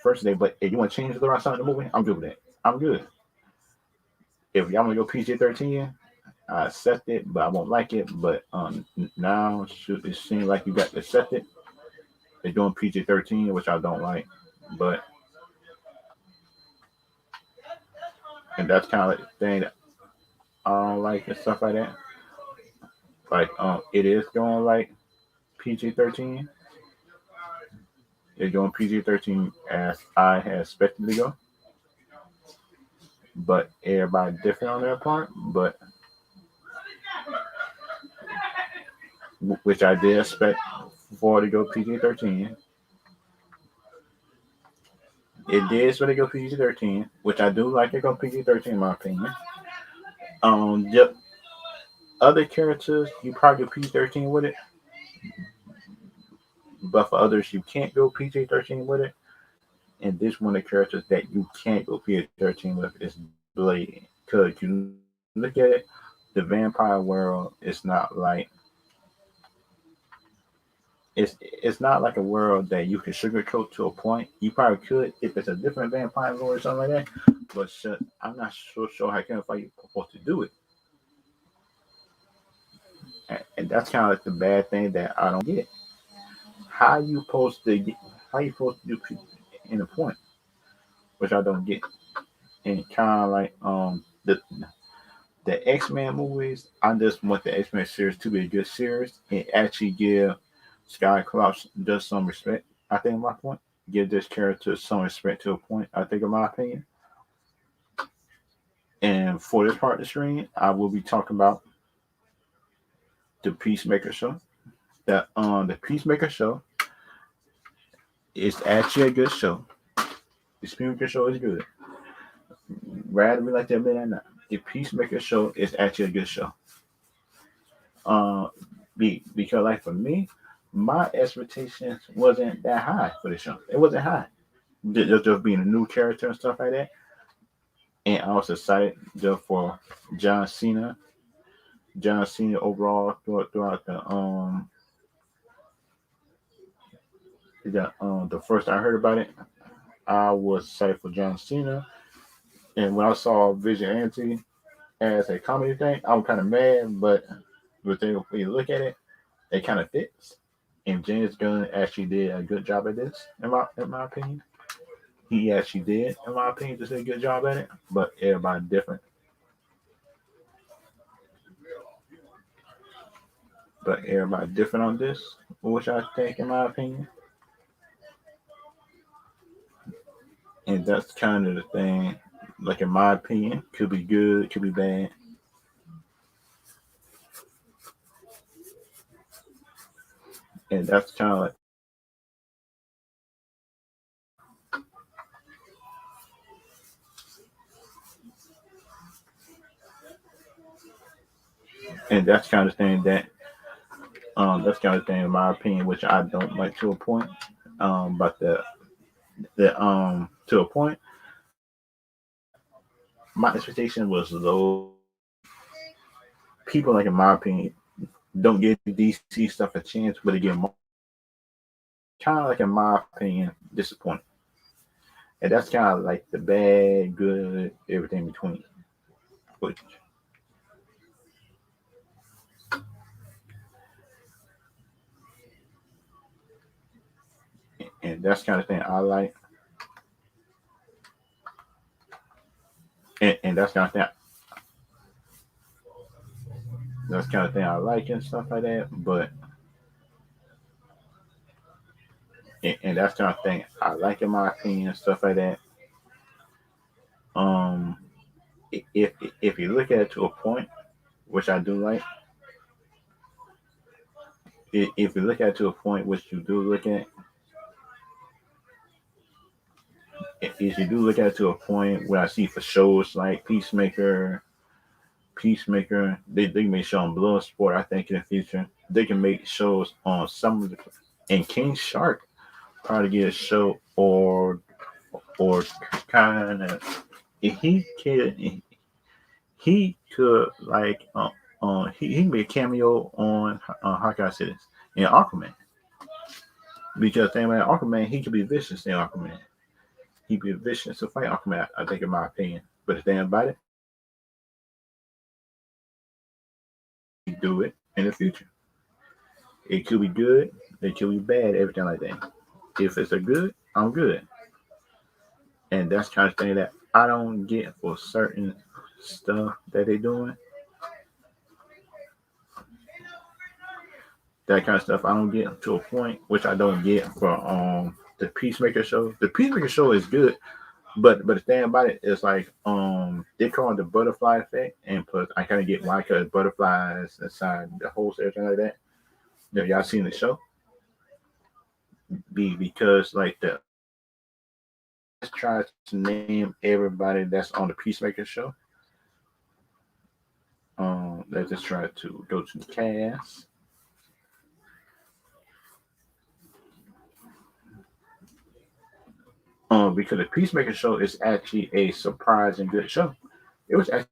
But if you want to change the right side of the movie, I'm good with that. I'm good. If y'all want to go PG-13, I accept it, but I won't like it. But now it seems like you got to accept it. They're doing PG-13, which I don't like. But and that's kind of like the thing that I don't like and stuff like that. Like it is going like PG-13. They're doing PG-13 as I had expected to go, but everybody different on their part. But which I did expect for to go PG-13. It did for to go PG-13, which I do like to go PG-13 in my opinion. The other characters you probably go PG-13 with it, but for others you can't go PG-13 with it. And this one of the characters that you can't go PG-13 with is Blade, because you look at it, the vampire world is not like it's not like a world that you can sugarcoat to a point. You probably could if it's a different vampire lord or something like that. But I'm not so sure how can you're supposed to do it. And that's kind of like the bad thing that I don't get. How you supposed to get? How you supposed to do in a point, which I don't get. And kind of like the X-Men movies. I just want the X-Men series to be a good series and actually give Sky Cloud just some respect. I think my point. Give this character some respect to a point. I think, in my opinion. And for this part of the stream, I will be talking about the Peacemaker show. The Peacemaker show is actually a good show. The Peacemaker show is good. Rather we like to admit it or not, the Peacemaker show is actually a good show. Uh, because like for me, my expectations wasn't that high for the show. It wasn't high. Just being a new character and stuff like that. And I was excited just for John Cena. John Cena overall throughout the first I heard about it, I was excited for John Cena. And when I saw Vigilante as a comedy thing, I was kind of mad, but when you look at it, it kind of fits. And James Gunn actually did a good job at this, in my opinion. He actually did, in my opinion, just a good job at it. But everybody different. But everybody different on this, which I think, in my opinion. And that's kind of the thing. Like, in my opinion, could be good, could be bad. And that's kind of like And that's kind of thing in my opinion, which I don't like to a point. But the to a point, my expectation was low. People like in my opinion don't give DC stuff a chance, but again, kind of like in my opinion, disappointing. And that's kind of like the bad, good, everything between. Which and that's kind of thing I like, and that's kind of thing I like and stuff like that. But and that's kind of thing I like in my opinion, stuff like that. Um, if if you look at it to a point, which I do like, if you look at it to a point, which you do look at, if you do look at it to a point where I see for shows like Peacemaker, they may show on Blood Sport. I think in the future they can make shows on some of the and King Shark probably get a show or kind of if he could like he made a cameo on how can I say this in Aquaman because thing about Aquaman he could be vicious in Aquaman he'd be vicious to fight Aquaman I think in my opinion but the thing about it he do it in the future it could be good it could be bad everything like that if it's a good I'm good and that's kind of thing that I don't get for certain stuff that they're doing that kind of stuff I don't get to a point, which I don't get for the Peacemaker show. The Peacemaker show is good, but the thing about it is like they call it the butterfly effect, and plus I kind of get why because butterflies inside the holes everything like that. Have y'all seen the show? Because like the let's try to name everybody that's on the Peacemaker show. Let's just try to go to the cast. Because the Peacemaker show is actually a surprising good show. It was actually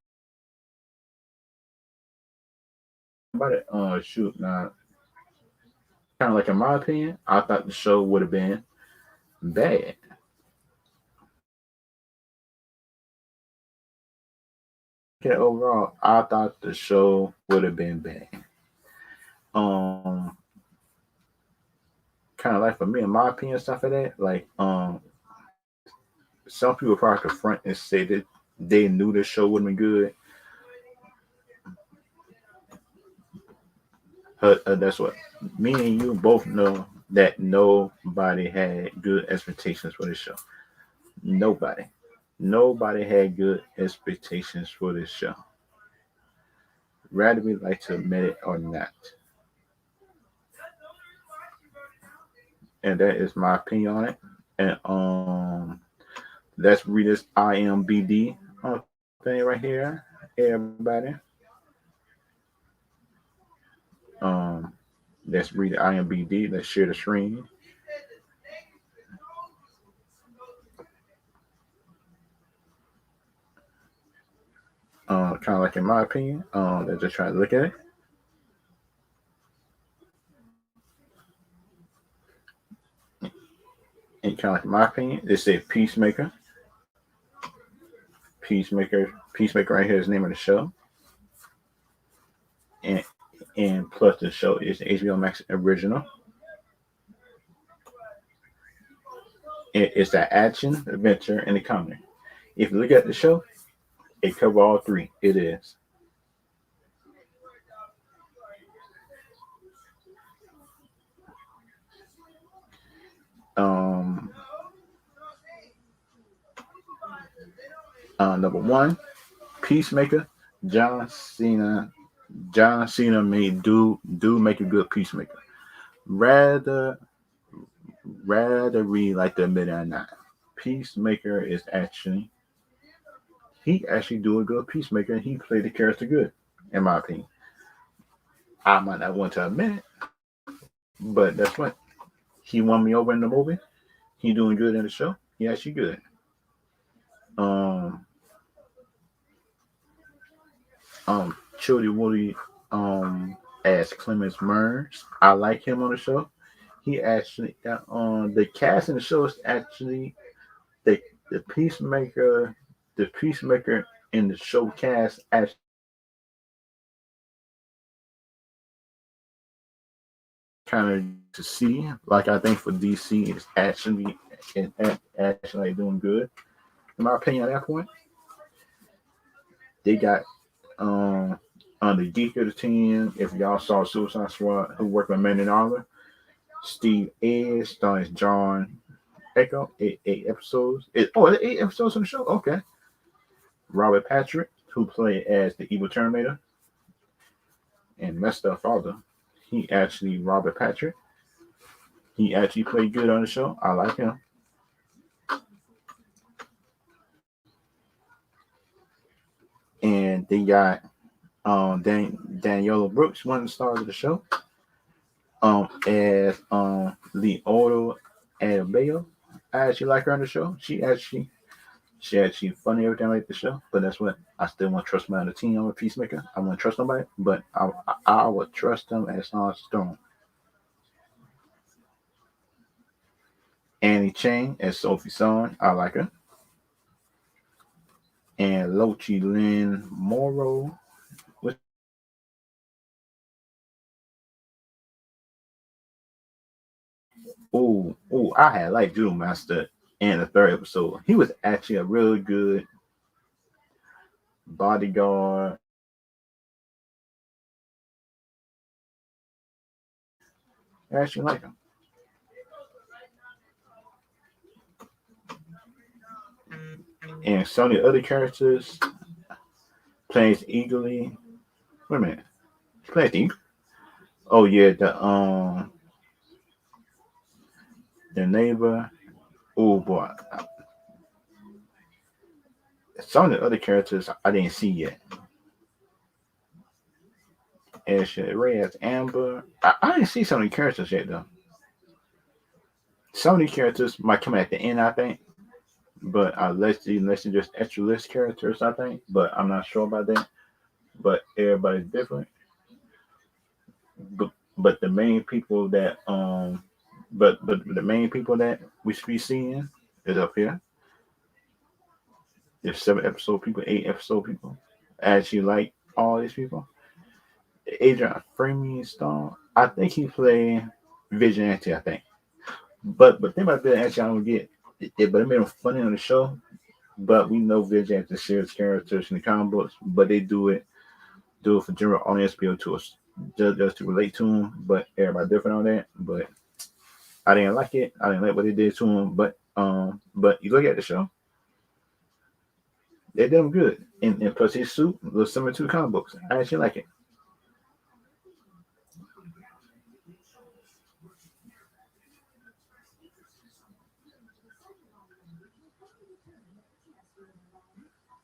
about it. Shoot, now kind of like in my opinion, I thought the show would have been bad. Okay, overall, I thought the show would have been bad. Um, kind of like for me, in my opinion, stuff like that. Like, some people probably could front and say that they knew the show would have been good. That's what me and you both know that nobody had good expectations for this show. Nobody. Nobody had good expectations for this show. Rather we like to admit it or not. And that is my opinion on it. And let's read this IMBD thing right here, everybody. Um, let's read the IMBD. Let's share the screen. Kind of like in my opinion. Let's just try to look at it. And kind of like in my opinion, they say Peacemaker. Peacemaker right here is the name of the show. And plus the show is HBO Max original. It's the action, adventure, and the comedy. If you look at the show, it covers all three. It is. Um, Number one, Peacemaker. John Cena. John Cena made do make a good Peacemaker. Rather rather we like to admit it or not. Peacemaker is actually he actually do a good Peacemaker. He played the character good, in my opinion. I might not want to admit it, but that's what he won me over in the movie. He doing good in the show. He actually good. Um, Chili Woody, as Clemens Mers. I like him on the show. He actually, the cast in the show is actually the the Peacemaker, the Peacemaker in the show cast actually kind of to see. Like I think for DC actually like, doing good. In my opinion, at that point, they got on the Geek of the Team. If y'all saw Suicide Squad, who worked with Man in Armor, Steve Edge stars John Echo. Eight episodes. Eight episodes of the show. Okay. Robert Patrick, who played as the evil Terminator and messed up father. He actually Robert Patrick. He actually played good on the show. I like him. And they got Daniela Brooks, one of the stars of the show, as Leoto Adebayo. I actually like her on the show. She actually funny every time I like the show. But that's what I still want to trust my other team on a Peacemaker. I want to trust nobody, but I would trust them as long as Storm. Annie Chang as Sophie Son. I like her. And Lochi Lynn Morrow. I had like Judo Master in the third episode. He was actually a really good bodyguard. I actually like him. And some of the other characters plays eagerly. Wait a minute. He plays eagle. Oh yeah, the neighbor. Oh boy. Some of the other characters I didn't see yet. As Ray as Amber. I didn't see some of the characters yet though. Some of the characters might come at the end, I think. But unless you just extra list characters, I think. But I'm not sure about that. But everybody's different. But the main people that but the main people that we should be seeing is up here. There's 7 episode people, 8 episode people. As you like all these people. Adrian Framing Stone, I think he played Vigilante, I think. But think about Vigilante, I don't get it, but it made him funny on the show. But we know Vigilante serious characters in the comic books, but they do it for general audience to be able to just to relate to him. But everybody different on that. But I didn't like it. I didn't like what they did to him. But you look at the show, they did him good. And plus his suit looks similar to the comic books. I actually like it.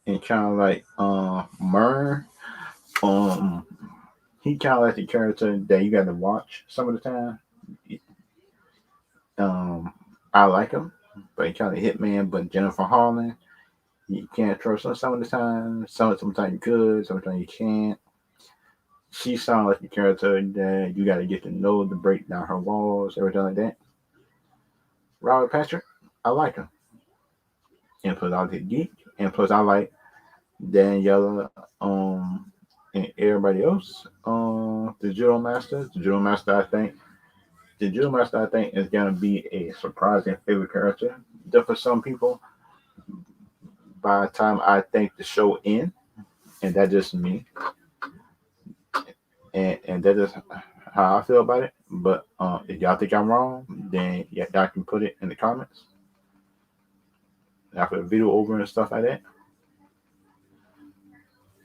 And kind of like Myrn, um, he kind of like the character that you got to watch some of the time. Um, I like him, but he kind of hitman. But Jennifer Harlan, you can't trust her some of the time. Sometimes you could, sometimes you can't. She sounds like the character that you got to get to know to break down her walls, everything like that. Robert Patrick, I like him, and plus I like geek, and plus I like Daniela, and everybody else. The Judo Master, the Judo Master, I think is gonna be a surprising favorite character. Just for some people, by the time I think the show ends, and that's just me, and that is how I feel about it. But if y'all think I'm wrong, then y'all can put it in the comments. I put a video over and stuff like that.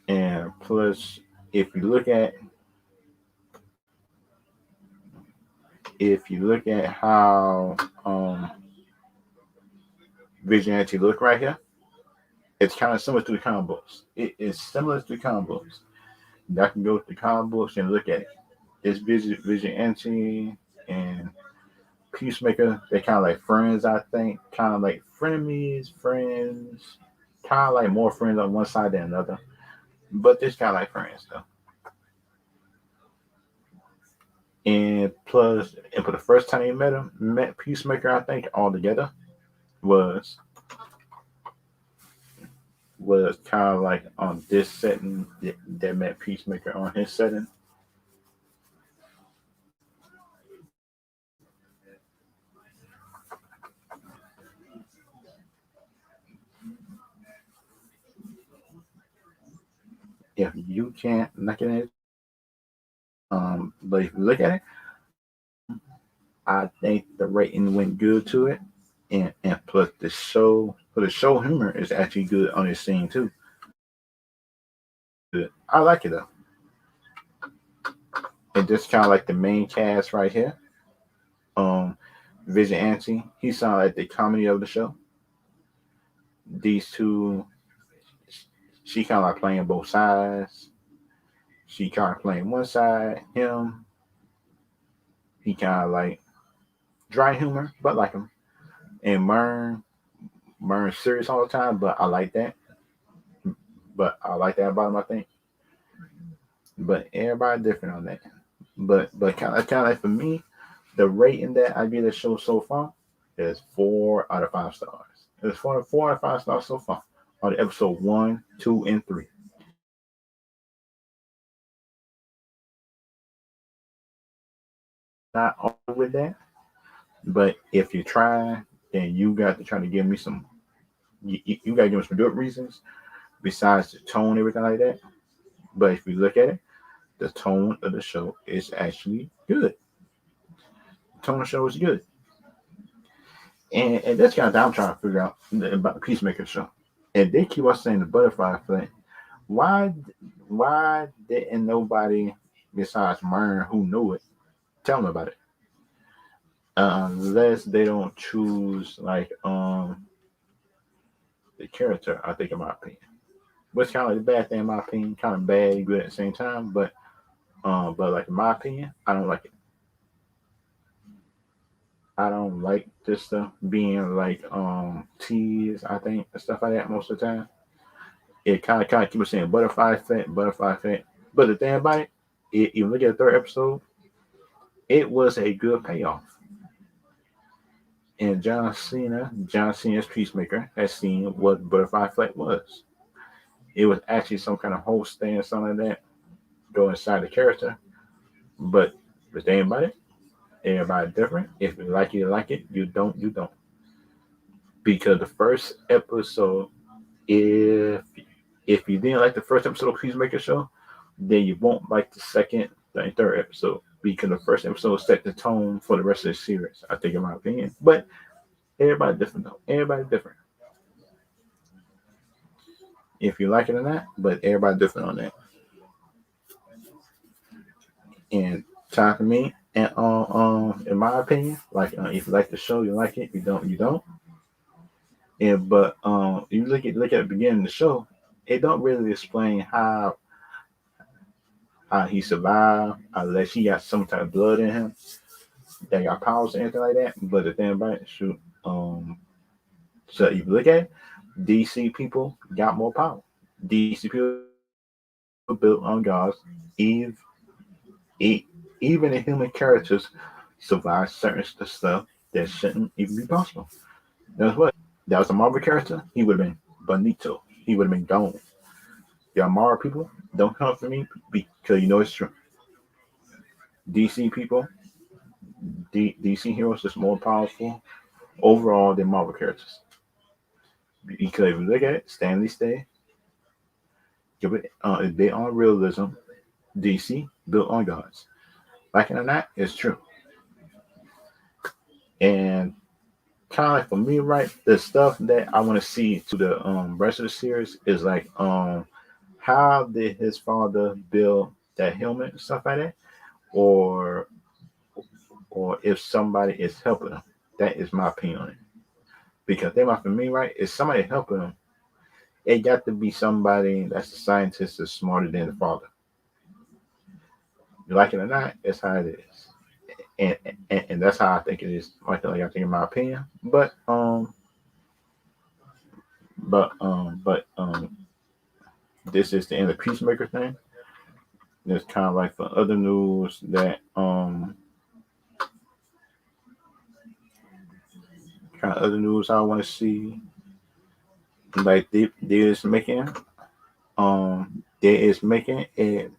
And plus, if you look at if you look at how Vigilante look right here, it's kind of similar to the comic books. It is similar to the comic books. I can go to the comic books and look at it. This Vigilante and Peacemaker, they're kind of like friends, I think. Kind of like frenemies, friends. Kind of like more friends on one side than another. But they're kind of like friends, though. And plus, and for the first time you met Peacemaker, I think, all together was was kind of like on this setting that met Peacemaker on his setting. If you can't look at it, but if you look at it, I think the rating went good to it, and plus the show for the show humor is actually good on this scene too. Good. I like it though. And just kind of like the main cast right here. Um, Vigilante, he sounded like the comedy of the show. These two, she kind of like playing both sides. She kind of playing one side. Him, he kind of like dry humor, but like him. And Mern's serious all the time, but I like that. But I like that about him, I think. But everybody different on that. But kind of like for me, the rating that I give the show so far is 4 out of 5 stars. It's four out of 5 stars so far on the episode 1, 2, and 3. Not all with that, but if you try, then you got to try to give me some. You got to give me some good reasons besides the tone and everything like that. But if you look at it, the tone of the show is actually good. The tone of the show is good. And that's kind of thing I'm trying to figure out about the Peacemaker show. And they keep on saying the butterfly effect. Why why didn't nobody besides Mern who knew it tell them about it? Unless they don't choose like the character, I think in my opinion. Which kind of like the bad thing in my opinion, kind of bad, good at the same time, but like in my opinion, I don't like it. I don't like this stuff being like teased, I think, and stuff like that most of the time. It kind of keeps saying butterfly effect, butterfly effect. But the thing about it, you look at the third episode, it was a good payoff. And John Cena's Peacemaker, has seen what butterfly effect was. It was actually some kind of host thing or something like that, go inside the character. But the thing about it, everybody different. If you like it, you like it. You don't, you don't. Because the first episode, if if you didn't like the first episode of Peacemaker show, then you won't like the second and third episode because the first episode set the tone for the rest of the series. I think, in my opinion, but everybody different though. Everybody different. If you like it or not, but everybody different on that. And time for me, and in my opinion, like if you like the show, you like it. You don't, you don't. And but you look at the beginning of the show, it don't really explain how he survived unless he got some type of blood in him that got powers or anything like that. But the thing about it, shoot, so if you look at it, DC people got more power. DC people built on gods. Eve, e- Even the human characters survive certain stuff that shouldn't even be possible. That's what. That was a Marvel character. He would have been bonito. He would have been gone. Y'all Marvel people, don't come for me because you know it's true. DC people, DC heroes is more powerful overall than Marvel characters. Because if you look at it, Stanley Stay, give it is based on realism. DC built on gods. Like it or not, it's true. And kind of like for me, right, the stuff that I want to see to the rest of the series is like how did his father build that helmet and stuff like that, or or if somebody is helping him. That is my opinion on it. Because they might for me, right, if somebody helping him, it got to be somebody that's a scientist that's smarter than the father. You like it or not, it's how it is. And that's how I think it is. Like I think in my opinion. But this is the end of Peacemaker thing. There's kind of like the other news that kind of other news I want to see. Like there is making it.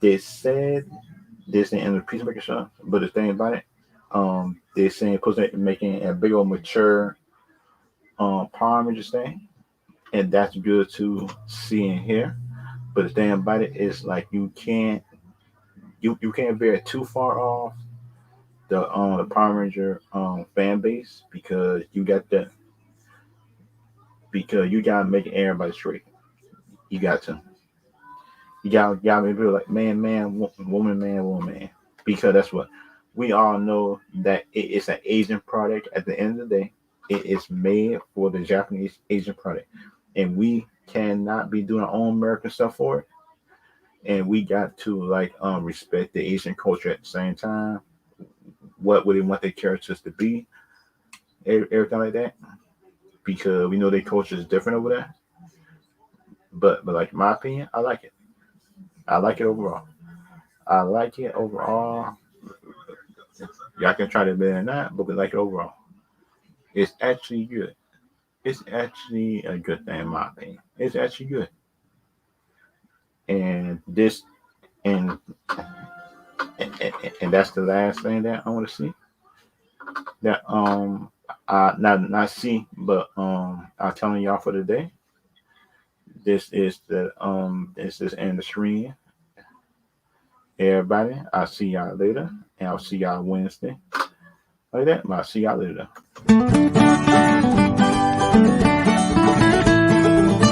They said this in the Peacemaker show, but the thing about it, they're saying making a big old mature Power Rangers thing, and that's good to see and hear. But the thing about it is like you can't veer too far off the Power Ranger fan base because you gotta make everybody straight. You got to. You gotta be like man, woman. Because that's what we all know that it's an Asian product. At the end of the day, it is made for the Japanese Asian product, and we cannot be doing our own American stuff for it. And we got to like respect the Asian culture at the same time. What would they want their characters to be? Everything like that, because we know their culture is different over there. But like in my opinion, I like it. I like it overall. I like it overall. Y'all can try to be or not, but we like it overall. It's actually good. It's actually a good thing in my opinion. It's actually good. And this and and that's the last thing that I want to see. That not see, but I'm telling y'all for today. This is end the stream. Everybody, I'll see y'all later, and I'll see y'all Wednesday. Like that, but I'll see y'all later.